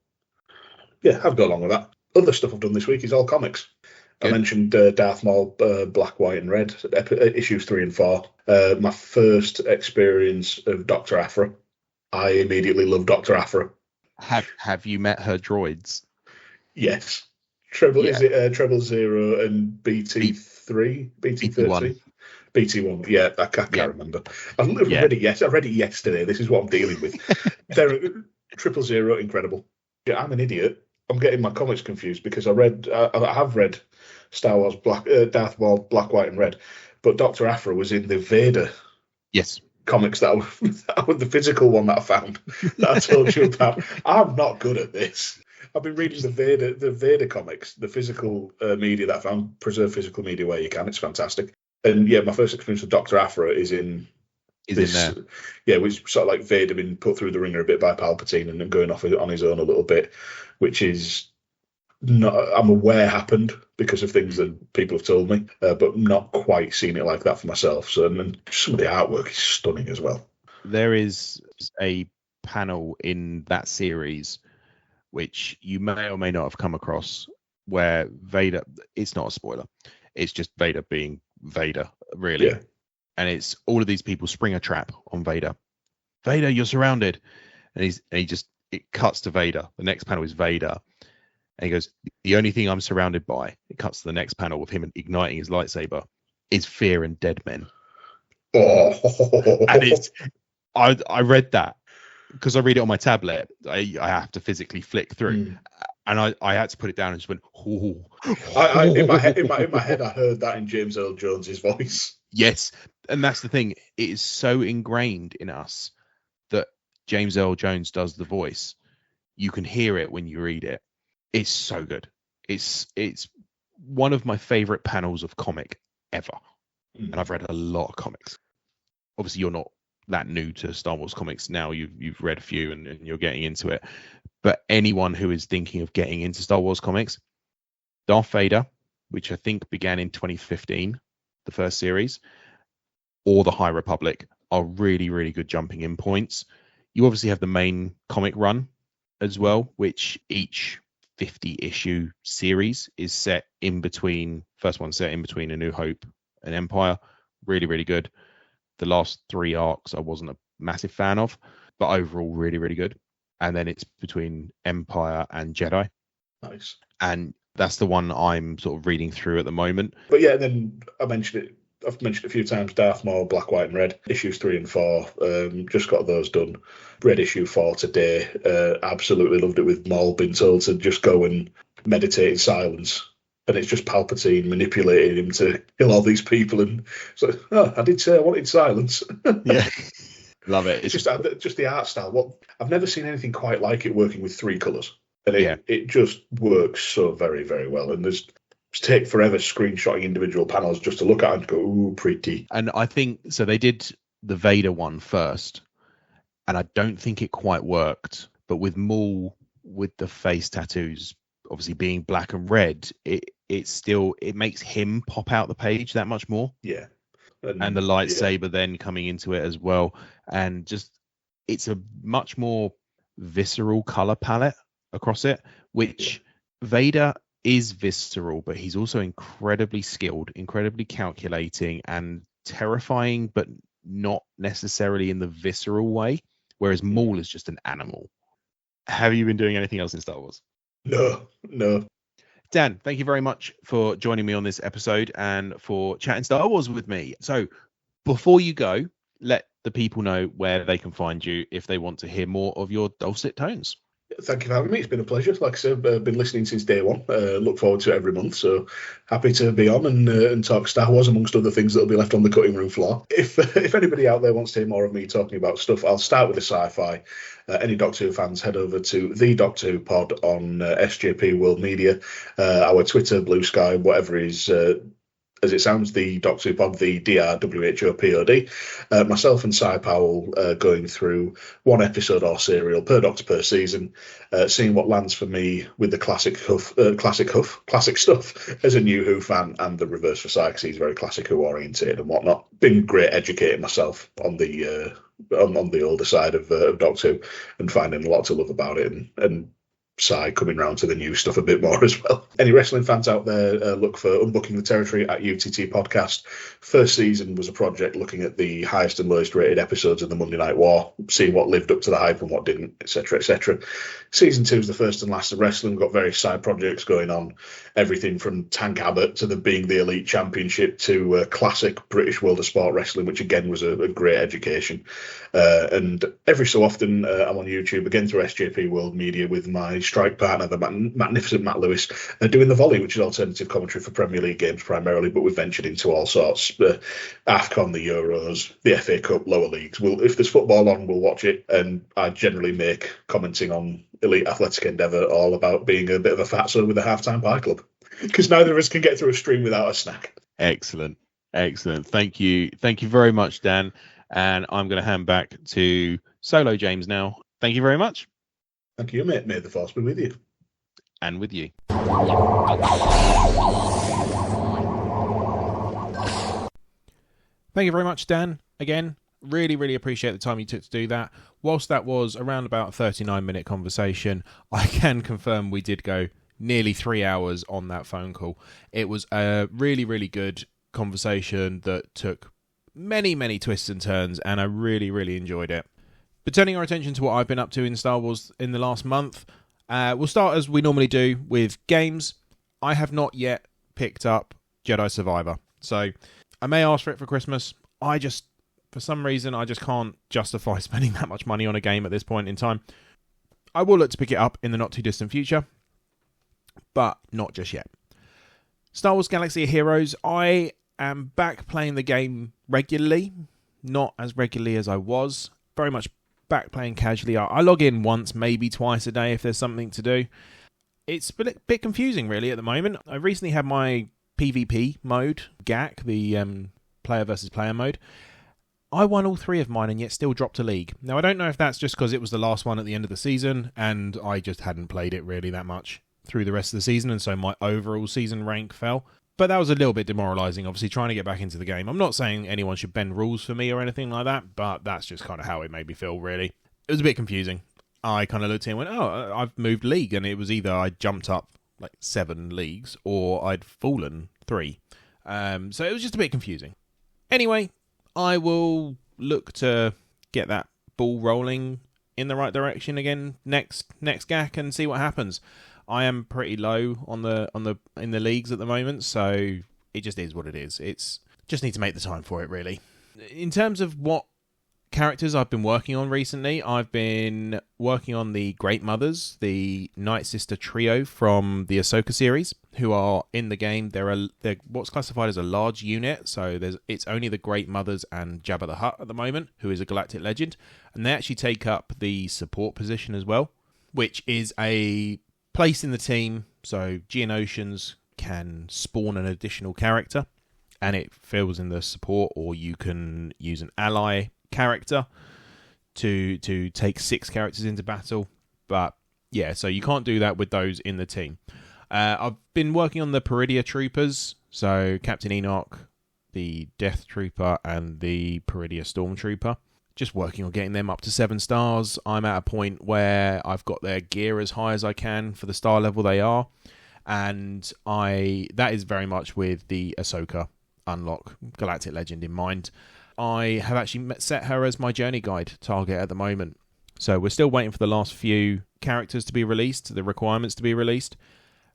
Yeah, I've got along with that. Other stuff I've done this week is all comics. I mentioned Darth Maul, Black, White, and Red, issues 3 and 4. My first experience of Dr. Aphra. I immediately loved Dr. Aphra. Have you met her droids? Yes. Is it Treble Zero and BT3? BT13? BT1, yeah, I can't remember. I read it yesterday. This is what I'm dealing with. Triple Zero, incredible. Yeah, I'm an idiot. I'm getting my comics confused because I have read Star Wars Darth Maul, Black, White, and Red, but Dr. Aphra was in the Vader comics that was the physical one that I found that I told you about. I'm not good at this. I've been reading the Vader comics, the physical media that I found. Preserve physical media where you can. It's fantastic. And yeah, my first experience with Dr. Aphra is in there. Yeah, which sort of like Vader being put through the ringer a bit by Palpatine and then going off on his own a little bit, which is not, I'm aware happened because of things that people have told me, but not quite seen it like that for myself. So, and some of the artwork is stunning as well. There is a panel in that series which you may or may not have come across where Vader, it's not a spoiler, it's just Vader being Vader, really. Yeah. And it's all of these people spring a trap on Vader. Vader, you're surrounded. And it cuts to Vader. The next panel is Vader. And he goes, the only thing I'm surrounded by, it cuts to the next panel with him igniting his lightsaber, is fear and dead men. Oh. And I read that because I read it on my tablet. I have to physically flick through. And I had to put it down and just went, oh. In my head, I heard that in James Earl Jones's voice. Yes. And that's the thing. It is so ingrained in us that James Earl Jones does the voice. You can hear it when you read it. It's so good. It's one of my favorite panels of comic ever. And I've read a lot of comics. Obviously, you're not that new to Star Wars comics now. You've read a few and you're getting into it. But anyone who is thinking of getting into Star Wars comics, Darth Vader, which I think began in 2015, the first series, or the High Republic are really, really good jumping in points. You obviously have the main comic run as well, which each 50-issue series is set in between, first one set in between A New Hope and Empire. Really, really good. The last 3 arcs I wasn't a massive fan of, but overall really, really good. And then it's between Empire and Jedi. Nice. And that's the one I'm sort of reading through at the moment. But yeah, and then I've mentioned it a few times, Darth Maul, Black, White and Red, issues 3 and 4. Just got those done. Read issue 4 today. Absolutely loved it, with Maul being told to just go and meditate in silence. And it's just Palpatine manipulating him to kill all these people. And so, I did say I wanted silence. Yeah. Love it. It's just the art style. I've never seen anything quite like it, working with 3 colours. And it just works so very, very well. And there's take forever screenshotting individual panels just to look at and go, ooh, pretty. And I think, so they did the Vader one first, and I don't think it quite worked. But with Maul, with the face tattoos obviously being black and red, it makes him pop out the page that much more. Yeah. And the lightsaber then coming into it as well. And just, it's a much more visceral color palette across it, which Vader is visceral, but he's also incredibly skilled, incredibly calculating and terrifying, but not necessarily in the visceral way, whereas Maul is just an animal. Have you been doing anything else in Star Wars? No. Dan, thank you very much for joining me on this episode and for chatting Star Wars with me. So before you go, let the people know where they can find you if they want to hear more of your dulcet tones. Thank you for having me. It's been a pleasure. Like I said, I've been listening since day one. Look forward to it every month. So happy to be on and talk Star Wars, amongst other things that will be left on the cutting room floor. If anybody out there wants to hear more of me talking about stuff, I'll start with the sci-fi. Any Doctor Who fans, head over to the Doctor Who pod on SJP World Media, our Twitter, Blue Sky, whatever is... as it sounds, the Doctor Who pod, the DRWHOPOD. Myself and Cy Powell going through one episode or serial per Doctor per season, seeing what lands for me with the classic stuff as a new Who fan, and the reverse for Cy, because he's very classic Who oriented and whatnot. Been great educating myself on the older side of Doctor Who and finding a lot to love about it, and side coming round to the new stuff a bit more as well. Any wrestling fans out there, look for Unbooking the Territory at UTT Podcast. First season was a project looking at the highest and lowest rated episodes of the Monday Night War, seeing what lived up to the hype and what didn't, etc., etc. Season 2 is the first and last of wrestling. We've got various side projects going on, everything from Tank Abbott to the Being the Elite Championship to classic British World of Sport Wrestling, which again was a great education. And every so often I'm on YouTube, again through SJP World Media, with my strike partner, the magnificent Matt Lewis, doing The Volley, which is alternative commentary for Premier League games primarily, but we've ventured into all sorts. AFCON, the Euros, the FA Cup, lower leagues. If there's football on, we'll watch it, and I generally make commenting on elite athletic endeavour all about being a bit of a fatso with a half-time pie club, because neither of us can get through a stream without a snack. Excellent. Thank you very much, Dan. And I'm going to hand back to Solo James now. Thank you very much. Thank you, mate. May the force be with you. And with you. Thank you very much, Dan. Again, really appreciate the time you took to do that. Whilst that was around about a 39-minute conversation, I can confirm we did go nearly 3 hours on that phone call. It was a really good conversation that took many twists and turns, and I really enjoyed it. But turning our attention to what I've been up to in Star Wars in the last month, we'll start as we normally do with games. I have not yet picked up Jedi Survivor, so I may ask for it for Christmas. For some reason, I just can't justify spending that much money on a game at this point in time. I will look to pick it up in the not too distant future, but not just yet. Star Wars Galaxy of Heroes, I am back playing the game regularly, not as regularly as I was, very much back playing casually. I log in once, maybe twice a day if there's something to do. It's a bit confusing really at the moment. I recently had my PvP mode, GAC, the player versus player mode. I won all 3 of mine and yet still dropped a league. Now I don't know if that's just because it was the last one at the end of the season and I just hadn't played it really that much through the rest of the season, and so my overall season rank fell. But that was a little bit demoralising, obviously, trying to get back into the game. I'm not saying anyone should bend rules for me or anything like that, but that's just kind of how it made me feel, really. It was a bit confusing. I kind of looked in and went, oh, I've moved league, and it was either I jumped up like 7 leagues or I'd fallen 3. So it was just a bit confusing. Anyway, I will look to get that ball rolling in the right direction again next GAC and see what happens. I am pretty low in the leagues at the moment, so it just is what it is. It's just need to make the time for it, really. In terms of what characters I've been working on recently, I've been working on the Great Mothers, the Night Sister trio from the Ahsoka series, who are in the game. They're what's classified as a large unit, so it's only the Great Mothers and Jabba the Hutt at the moment, who is a galactic legend, and they actually take up the support position as well, which is a place in the team, so Geonosians can spawn an additional character and it fills in the support, or you can use an ally character to take 6 characters into battle. But yeah, so you can't do that with those in the team. I've been working on the Peridia Troopers, so Captain Enoch, the Death Trooper, and the Peridia Stormtrooper. Just working on getting them up to 7 stars. I'm at a point where I've got their gear as high as I can for the star level they are. And that is very much with the Ahsoka unlock Galactic Legend in mind. I have actually set her as my journey guide target at the moment. So we're still waiting for the last few characters to be released, the requirements to be released.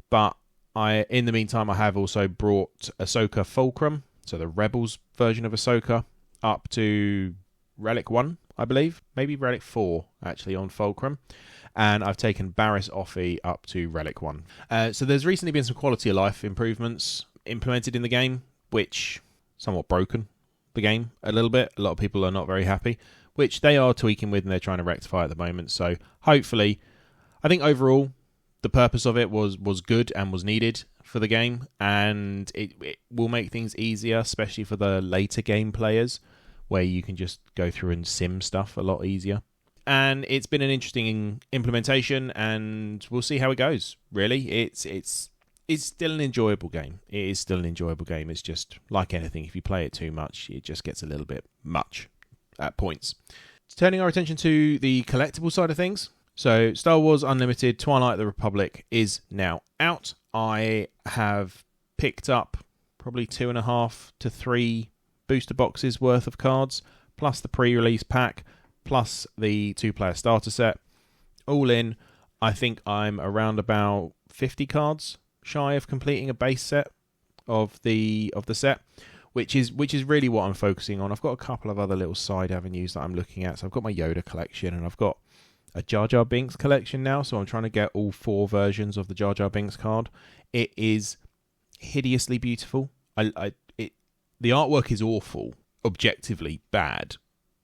But in the meantime, I have also brought Ahsoka Fulcrum, so the Rebels version of Ahsoka, up to Relic 1, I believe. Maybe Relic 4, actually, on Fulcrum. And I've taken Barriss Offee up to Relic 1. So there's recently been some quality of life improvements implemented in the game, which somewhat broken the game a little bit. A lot of people are not very happy, which they are tweaking with and they're trying to rectify at the moment. So hopefully, I think overall, the purpose of it was good and was needed for the game. And it will make things easier, especially for the later game players, where you can just go through and sim stuff a lot easier. And it's been an interesting implementation, and we'll see how it goes, really. It's still an enjoyable game. It is still an enjoyable game. It's just, like anything, if you play it too much, it just gets a little bit much at points. Turning our attention to the collectible side of things. So Star Wars Unlimited Twilight of the Republic is now out. I have picked up probably 2.5 to 3 booster boxes worth of cards, plus the pre-release pack, plus the 2-player starter set. All in, I think I'm around about 50 cards shy of completing a base set of the set, which is really what I'm focusing on. I've got a couple of other little side avenues that I'm looking at. So I've got my Yoda collection, and I've got a Jar Jar Binks collection now, so I'm trying to get all 4 versions of the Jar Jar Binks card. It is hideously beautiful. The artwork is awful, objectively bad,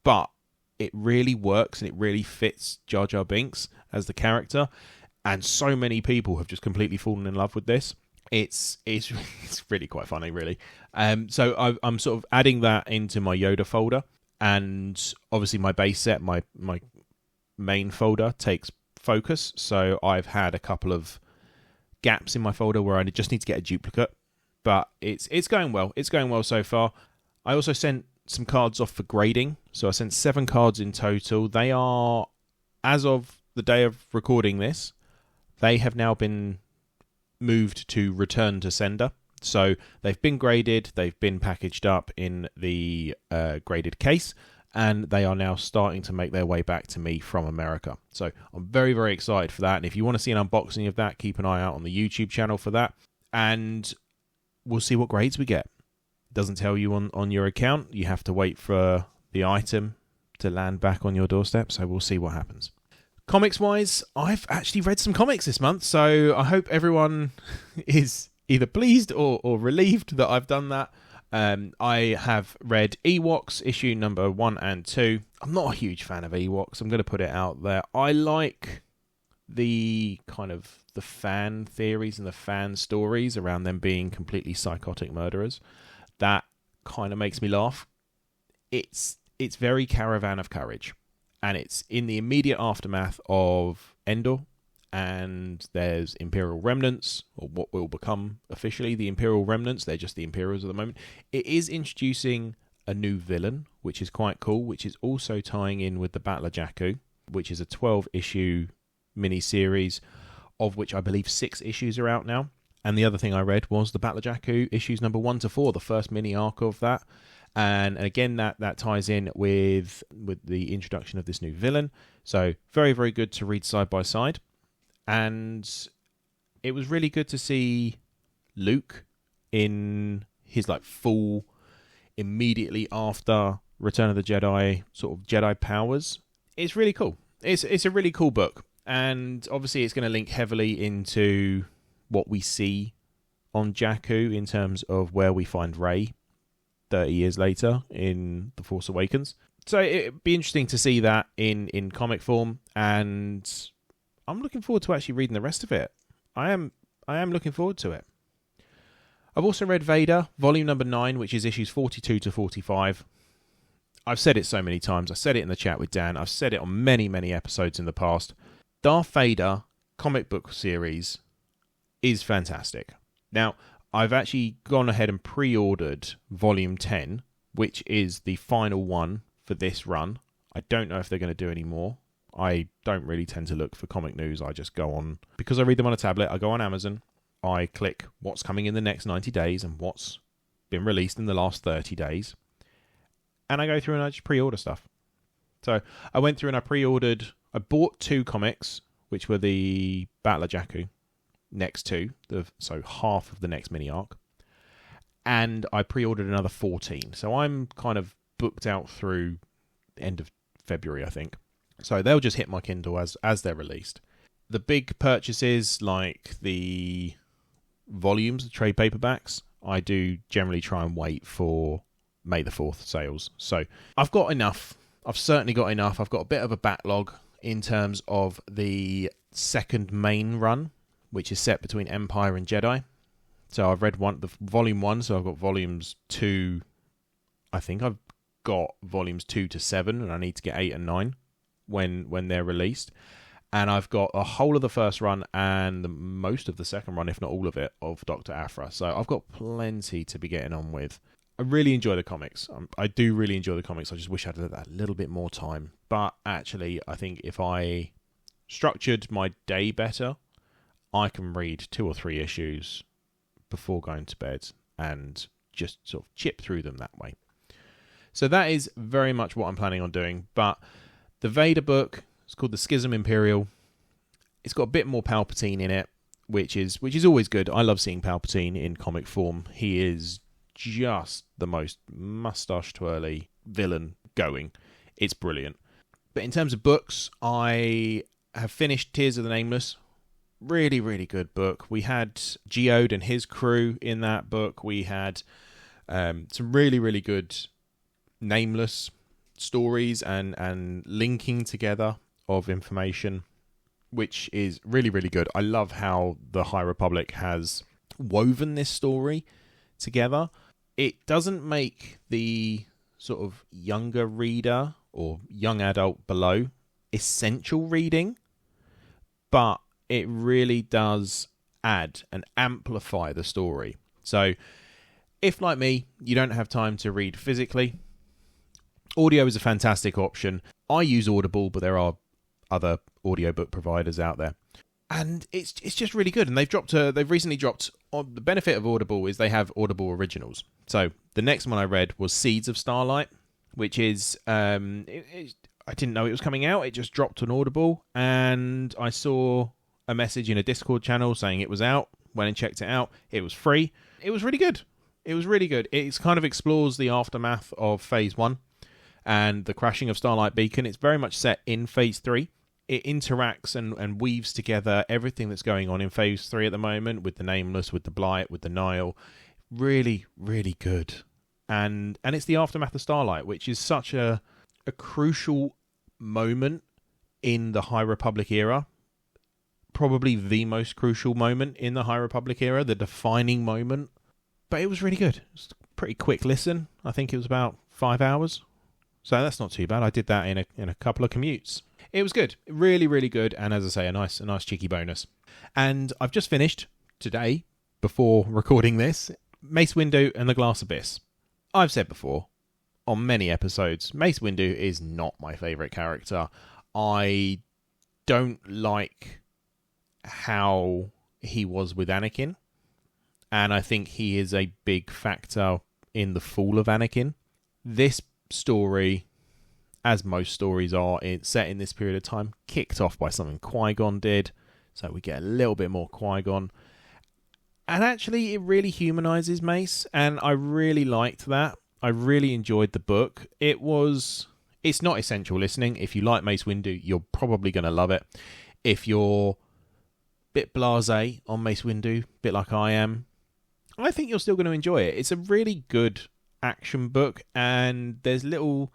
but it really works and it really fits Jar Jar Binks as the character, and so many people have just completely fallen in love with this. It's really quite funny, really. So I'm sort of adding that into my Yoda folder, and obviously my base set, my main folder takes focus, so I've had a couple of gaps in my folder where I just need to get a duplicate, but it's going well. It's going well so far. I also sent some cards off for grading, so I sent 7 cards in total. They are, as of the day of recording this, they have now been moved to return to sender. So they've been graded, they've been packaged up in the graded case, and they are now starting to make their way back to me from America. So I'm very, very excited for that. And if you want to see an unboxing of that, keep an eye out on the YouTube channel for that. And we'll see what grades we get. It doesn't tell you on your account. You have to wait for the item to land back on your doorstep. So we'll see what happens. Comics-wise, I've actually read some comics this month. So I hope everyone is either pleased or relieved that I've done that. I have read Ewoks issue number 1 and 2. I'm not a huge fan of Ewoks. I'm going to put it out there. I like the kind of the fan theories and the fan stories around them being completely psychotic murderers. That kind of makes me laugh. It's very Caravan of Courage, and it's in the immediate aftermath of Endor. And there's Imperial Remnants, or what will become officially the Imperial Remnants. They're just the Imperials at the moment. It is introducing a new villain, which is quite cool, which is also tying in with the Battle of Jakku, which is a 12-issue mini-series, of which I believe 6 issues are out now. And the other thing I read was the Battle of Jakku issues number 1 to 4, the first mini-arc of that. And again, that ties in with the introduction of this new villain. So very, very good to read side by side. And it was really good to see Luke in his full, immediately after Return of the Jedi, sort of Jedi powers. It's really cool. It's a really cool book. And obviously it's going to link heavily into what we see on Jakku in terms of where we find Rey 30 years later in The Force Awakens. So it'd be interesting to see that in comic form, and I'm looking forward to actually reading the rest of it. I am looking forward to it. I've also read Vader, volume number 9, which is issues 42 to 45. I've said it so many times. I said it in the chat with Dan. I've said it on many, many episodes in the past. Darth Vader comic book series is fantastic. Now, I've actually gone ahead and pre-ordered volume 10, which is the final one for this run. I don't know if they're going to do any more. I don't really tend to look for comic news. I just go on, because I read them on a tablet, I go on Amazon, I click what's coming in the next 90 days and what's been released in the last 30 days, and I go through and I just pre-order stuff. So I went through and I bought 2 comics, which were the Battle of Jakku, next 2, so half of the next mini-arc, and I pre-ordered another 14. So I'm kind of booked out through the end of February, I think. So they'll just hit my Kindle as they're released. The big purchases, like the volumes, the trade paperbacks, I do generally try and wait for May the 4th sales. So I've got enough. I've certainly got enough. I've got a bit of a backlog in terms of the second main run, which is set between Empire and Jedi. So I've read the volume 1, so I've got volumes 2. I think I've got volumes 2 to 7, and I need to get 8 and 9 when they're released. And I've got a whole of the first run and most of the second run, if not all of it, of Dr. Aphra. So I've got plenty to be getting on with. I really enjoy the comics. I do really enjoy the comics. I just wish I had a little bit more time. But actually, I think if I structured my day better, I can read 2 or 3 issues before going to bed and just sort of chip through them that way. So that is very much what I'm planning on doing. But the Vader book, it's called The Schism Imperial. It's got a bit more Palpatine in it, which is always good. I love seeing Palpatine in comic form. He is just the most mustache-twirly villain going. It's brilliant. But in terms of books, I have finished Tears of the Nameless. Really, really good book. We had Geode and his crew in that book. We had some really, really good Nameless stories and linking together of information, which is really, really good. I love how the High Republic has woven this story together. It doesn't make the sort of younger reader or young adult below essential reading, but it really does add and amplify the story. So if, like me, you don't have time to read physically, audio is a fantastic option. I use Audible, but there are other audiobook providers out there. And it's just really good. And they've recently dropped, the benefit of Audible is they have Audible originals. So the next one I read was Seeds of Starlight, which is, I didn't know it was coming out. It just dropped on Audible. And I saw a message in a Discord channel saying it was out. Went and checked it out. It was free. It was really good. It was really good. It kind of explores the aftermath of Phase 1 and the crashing of Starlight Beacon. It's very much set in Phase 3. It interacts and weaves together everything that's going on in Phase 3 at the moment, with the Nameless, with the Blight, with the Nile. Really, really good. And it's the aftermath of Starlight, which is such a crucial moment in the High Republic era. Probably the most crucial moment in the High Republic era, the defining moment. But it was really good. It was a pretty quick listen. I think it was about 5 hours. So that's not too bad. I did that in a couple of commutes. It was good. Really, really good. And as I say, a nice cheeky bonus. And I've just finished today, before recording this, Mace Windu and the Glass Abyss. I've said before, on many episodes, Mace Windu is not my favourite character. I don't like how he was with Anakin. And I think he is a big factor in the fall of Anakin. This story, as most stories are, it's set in this period of time, kicked off by something Qui-Gon did. So we get a little bit more Qui-Gon. And actually, it really humanises Mace. And I really liked that. I really enjoyed the book. It's not essential listening. If you like Mace Windu, you're probably going to love it. If you're a bit blasé on Mace Windu, a bit like I am, I think you're still going to enjoy it. It's a really good action book, and there's little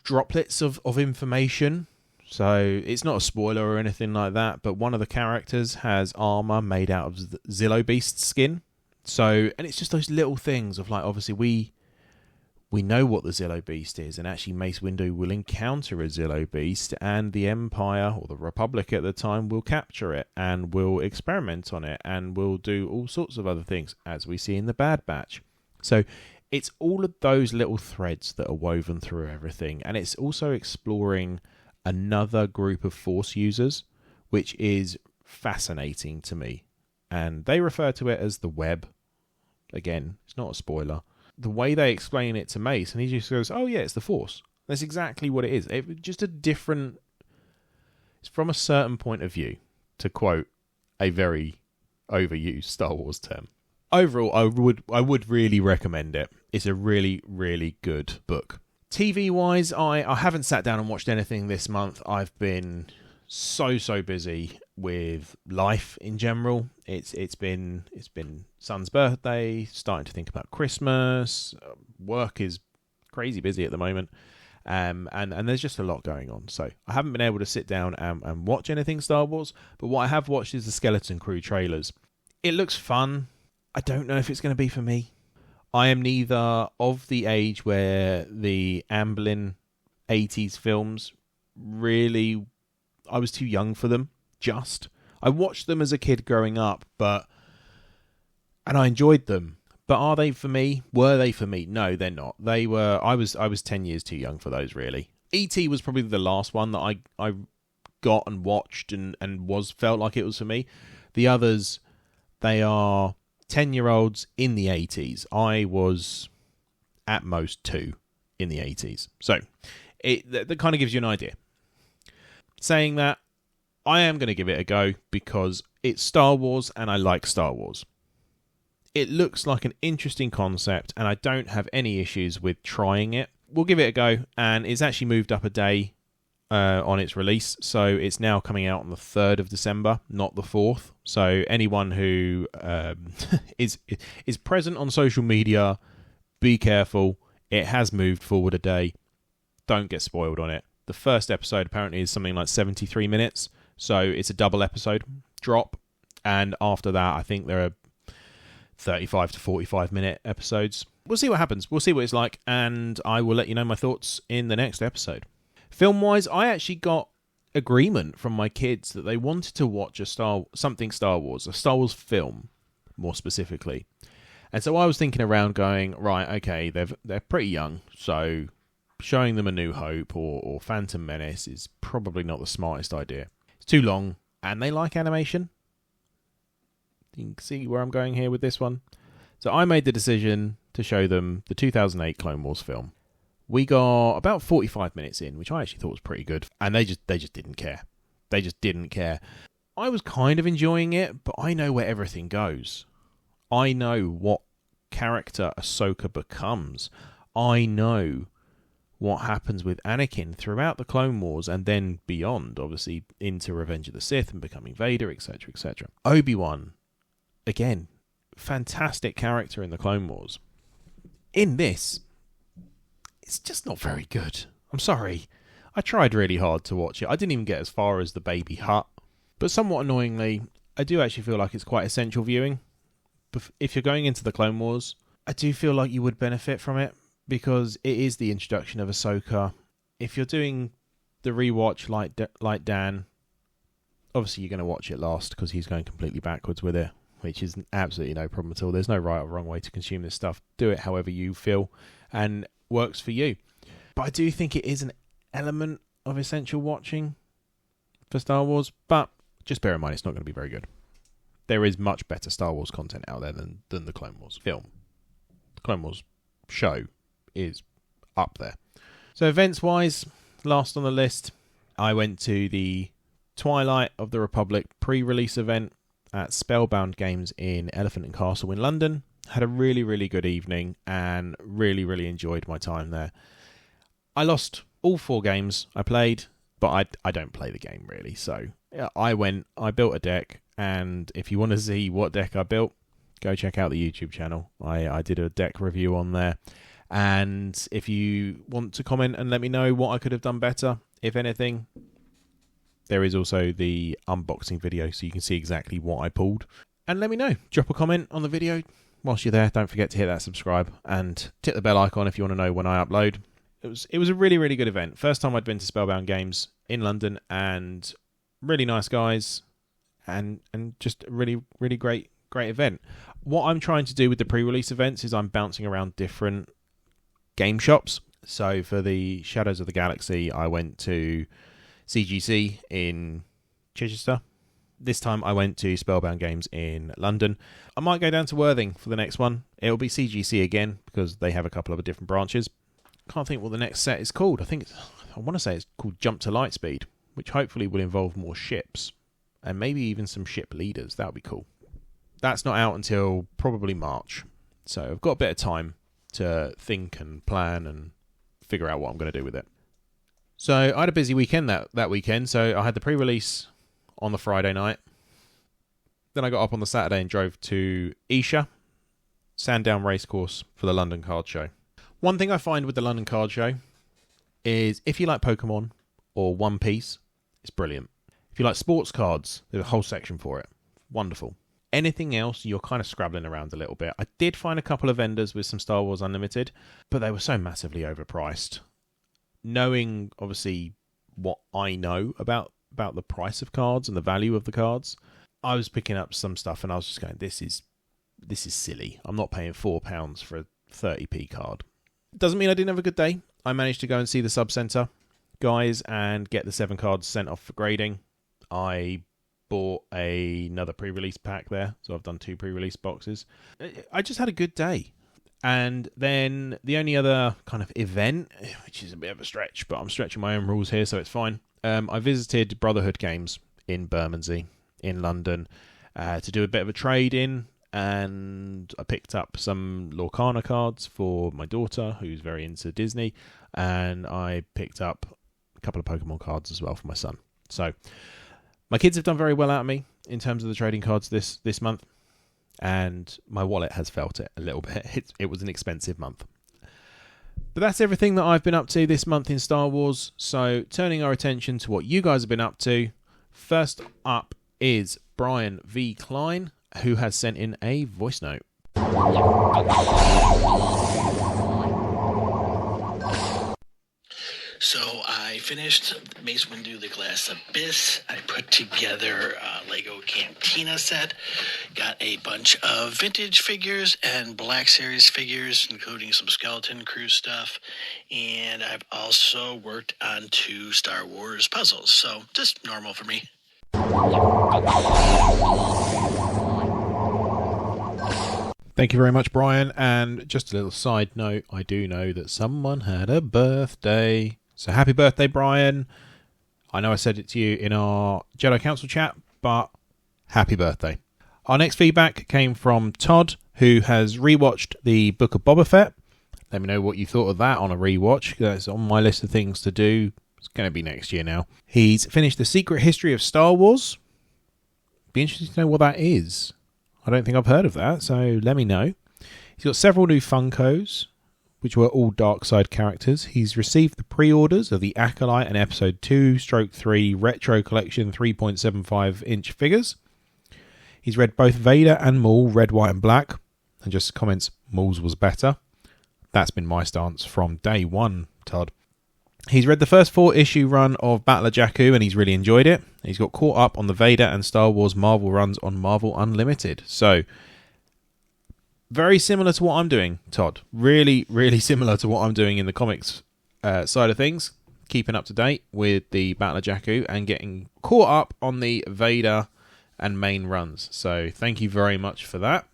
droplets of information. So it's not a spoiler or anything like that, but one of the characters has armor made out of Zillo Beast skin. So, and it's just those little things of, like, obviously we know what the Zillo Beast is, and actually Mace Windu will encounter a Zillo Beast, and the Empire, or the Republic at the time, will capture it, and will experiment on it, and will do all sorts of other things, as we see in the Bad Batch. So it's all of those little threads that are woven through everything, and it's also exploring another group of Force users, which is fascinating to me. And they refer to it as the Web. Again, it's not a spoiler. The way they explain it to Mace, and he just goes, oh yeah, it's the Force. That's exactly what it is. Just a different... It's from a certain point of view, to quote a very overused Star Wars term. Overall, I would really recommend it. It's a really, really good book. TV-wise, I haven't sat down and watched anything this month. I've been so busy with life in general. It's been son's birthday, starting to think about Christmas. Work is crazy busy at the moment, and there's just a lot going on. So I haven't been able to sit down and watch anything Star Wars. But what I have watched is the Skeleton Crew trailers. It looks fun. I don't know if it's going to be for me. I am neither of the age where the Amblin 80s films really... I was too young for them, I watched them as a kid growing up, and I enjoyed them. But are they for me? Were they for me? No, they're not. They were... I was 10 years too young for those, really. E.T. was probably the last one that I got and watched and felt like it was for me. The others, they are 10-year-olds in the 80s. I was at most 2 in the 80s. So that kind of gives you an idea. Saying that, I am going to give it a go because it's Star Wars and I like Star Wars. It looks like an interesting concept and I don't have any issues with trying it. We'll give it a go, and it's actually moved up a day on its release, so it's now coming out on the 3rd of December, not the 4th. So anyone who is present on social media, be careful. It has moved forward a day. Don't get spoiled on it. The first episode apparently is something like 73 minutes, so it's a double episode drop, and after that I think there are 35 to 45 minute episodes. We'll see what happens. We'll see what it's like, and I will let you know my thoughts in the next episode. Film-wise, I actually got agreement from my kids that they wanted to watch something Star Wars, a Star Wars film, more specifically. And so I was thinking around going, right, okay, they're pretty young, so showing them A New Hope or Phantom Menace is probably not the smartest idea. It's too long, and they like animation. You can see where I'm going here with this one. So I made the decision to show them the 2008 Clone Wars film. We got about 45 minutes in, which I actually thought was pretty good, and they just didn't care. They just didn't care. I was kind of enjoying it, but I know where everything goes. I know what character Ahsoka becomes. I know what happens with Anakin throughout the Clone Wars and then beyond, obviously into Revenge of the Sith and becoming Vader, etc., etc. Obi-Wan, again, fantastic character in the Clone Wars. In this, it's just not very good. I'm sorry. I tried really hard to watch it. I didn't even get as far as the Baby Hutt. But somewhat annoyingly, I do actually feel like it's quite essential viewing. If you're going into the Clone Wars, I do feel like you would benefit from it because it is the introduction of Ahsoka. If you're doing the rewatch like Dan, obviously you're going to watch it last because he's going completely backwards with it, which is absolutely no problem at all. There's no right or wrong way to consume this stuff. Do it however you feel and works for you. But I do think it is an element of essential watching for Star Wars, but just bear in mind it's not going to be very good. There is much better Star Wars content out there than the Clone Wars film. The Clone Wars show is up there. So events-wise, last on the list, I went to the Twilight of the Republic pre-release event at Spellbound Games in Elephant and Castle in London. Had a really, really good evening and really, really enjoyed my time there. I lost all 4 games I played, but I don't play the game really. So I built a deck, and if you want to see what deck I built, go check out the YouTube channel. I did a deck review on there. And if you want to comment and let me know what I could have done better, if anything, there is also the unboxing video so you can see exactly what I pulled. And let me know. Drop a comment on the video. Whilst you're there, don't forget to hit that subscribe and tick the bell icon if you want to know when I upload. It was a really, really good event. First time I'd been to Spellbound Games in London, and really nice guys and just a really, really great event. What I'm trying to do with the pre-release events is I'm bouncing around different game shops. So for the Shadows of the Galaxy, I went to CGC in Chichester. This time I went to Spellbound Games in London. I might go down to Worthing for the next one. It'll be CGC again because they have a couple of different branches. Can't think what the next set is called. I want to say it's called Jump to Lightspeed, which hopefully will involve more ships and maybe even some ship leaders. That would be cool. That's not out until probably March. So I've got a bit of time to think and plan and figure out what I'm going to do with it. So I had a busy weekend that weekend. So I had the pre-release on the Friday night. Then I got up on the Saturday and drove to Esher, Sandown Racecourse for the London Card Show. One thing I find with the London Card Show is if you like Pokemon or One Piece, it's brilliant. If you like sports cards, there's a whole section for it. Wonderful. Anything else, you're kind of scrabbling around a little bit. I did find a couple of vendors with some Star Wars Unlimited, but they were so massively overpriced. Knowing, obviously, what I know about the price of cards and the value of the cards, I was picking up some stuff and I was just going, this is silly. I'm not paying £4 for a 30p card. Doesn't mean I didn't have a good day. I managed to go and see the Sub Centre. guys and get the 7 cards sent off for grading. I bought another pre-release pack there, so I've done 2 pre-release boxes. I just had a good day. And then the only other kind of event, which is a bit of a stretch, but I'm stretching my own rules here, so it's fine. I visited Brotherhood Games in Bermondsey, in London, to do a bit of a trade-in, and I picked up some Lorcana cards for my daughter, who's very into Disney, and I picked up a couple of Pokemon cards as well for my son. So my kids have done very well out of me in terms of the trading cards this month, and my wallet has felt it a little bit. It was an expensive month. But that's everything that I've been up to this month in Star Wars. So turning our attention to what you guys have been up to, first up is Brian V. Klein, who has sent in a voice note. So I finished Mace Windu The Glass Abyss. I put together a Lego Cantina set. Got a bunch of vintage figures and Black Series figures, including some Skeleton Crew stuff. And I've also worked on 2 Star Wars puzzles. So just normal for me. Thank you very much, Brian. And just a little side note, I do know that someone had a birthday. So happy birthday, Brian. I know I said it to you in our Jedi Council chat, but happy birthday. Our next feedback came from Todd, who has rewatched the Book of Boba Fett. Let me know what you thought of that on a rewatch. That's on my list of things to do. It's going to be next year now. He's finished The Secret History of Star Wars. Be interesting to know what that is. I don't think I've heard of that, so let me know. He's got several new Funkos, which were all dark side characters. He's received the pre-orders of the Acolyte and Episode 2/3 Retro Collection 3.75-inch figures. He's read both Vader and Maul, Red, White and Black, and just comments, Maul's was better. That's been my stance from day one, Todd. He's read the first 4-issue run of Battle of Jakku, and he's really enjoyed it. He's got caught up on the Vader and Star Wars Marvel runs on Marvel Unlimited. So very similar to what I'm doing, Todd. Really, really similar to what I'm doing in the comics side of things. Keeping up to date with the Battle of Jakku and getting caught up on the Vader and main runs. So thank you very much for that.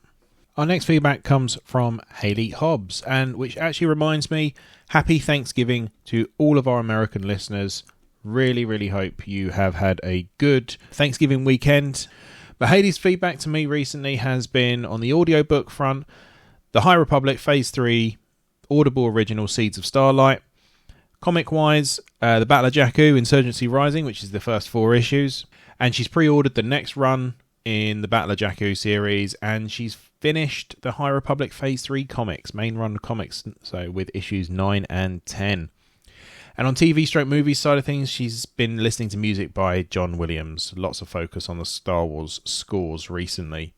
Our next feedback comes from Haley Hobbs, and which actually reminds me, happy Thanksgiving to all of our American listeners. Really, really hope you have had a good Thanksgiving weekend. But Haley's feedback to me recently has been on the audiobook front, The High Republic Phase 3, Audible Original Seeds of Starlight. Comic-wise, The Battle of Jakku, Insurgency Rising, which is the first 4 issues. And she's pre-ordered the next run in the Battle of Jakku series, and she's finished the High Republic Phase 3 comics, main run comics, so with issues 9 and 10. And on TV/movie side of things, she's been listening to music by John Williams. Lots of focus on the Star Wars scores recently.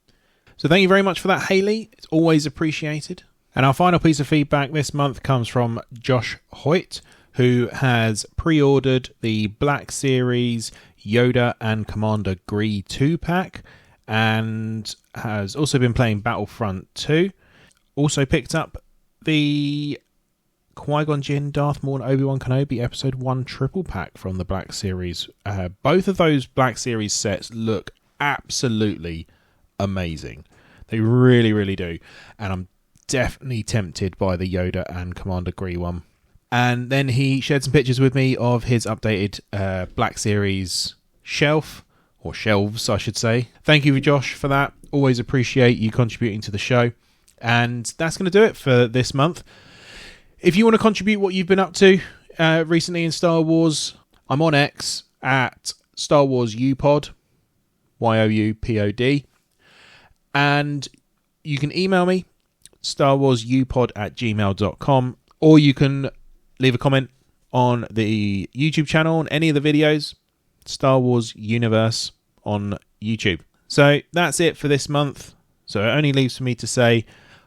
So thank you very much for that, Haley. It's always appreciated. And our final piece of feedback this month comes from Josh Hoyt, who has pre-ordered the Black Series Yoda and Commander Gree 2-pack, and has also been playing Battlefront 2. Also picked up the Qui-Gon Jinn, Darth Maul and Obi-Wan Kenobi Episode 1 triple pack from the Black Series. Both of those Black Series sets look absolutely amazing. They really, really do. And I'm definitely tempted by the Yoda and Commander Gree one. And then he shared some pictures with me of his updated Black Series shelf, or shelves, I should say. Thank you, Josh, for that. Always appreciate you contributing to the show. And that's going to do it for this month. If you want to contribute what you've been up to recently in Star Wars, I'm on X at starwarsyoupod, YOUPOD. And you can email me, starwarsyoupod@gmail.com, or you can leave a comment on the YouTube channel on any of the videos, Star Wars Universe on YouTube. So that's it for this month. So it only leaves for me to say,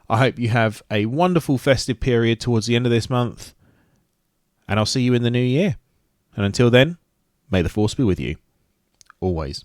I hope you have a wonderful festive period towards the end of this month, and I'll see you in the new year. And until then, may the Force be with you. Always.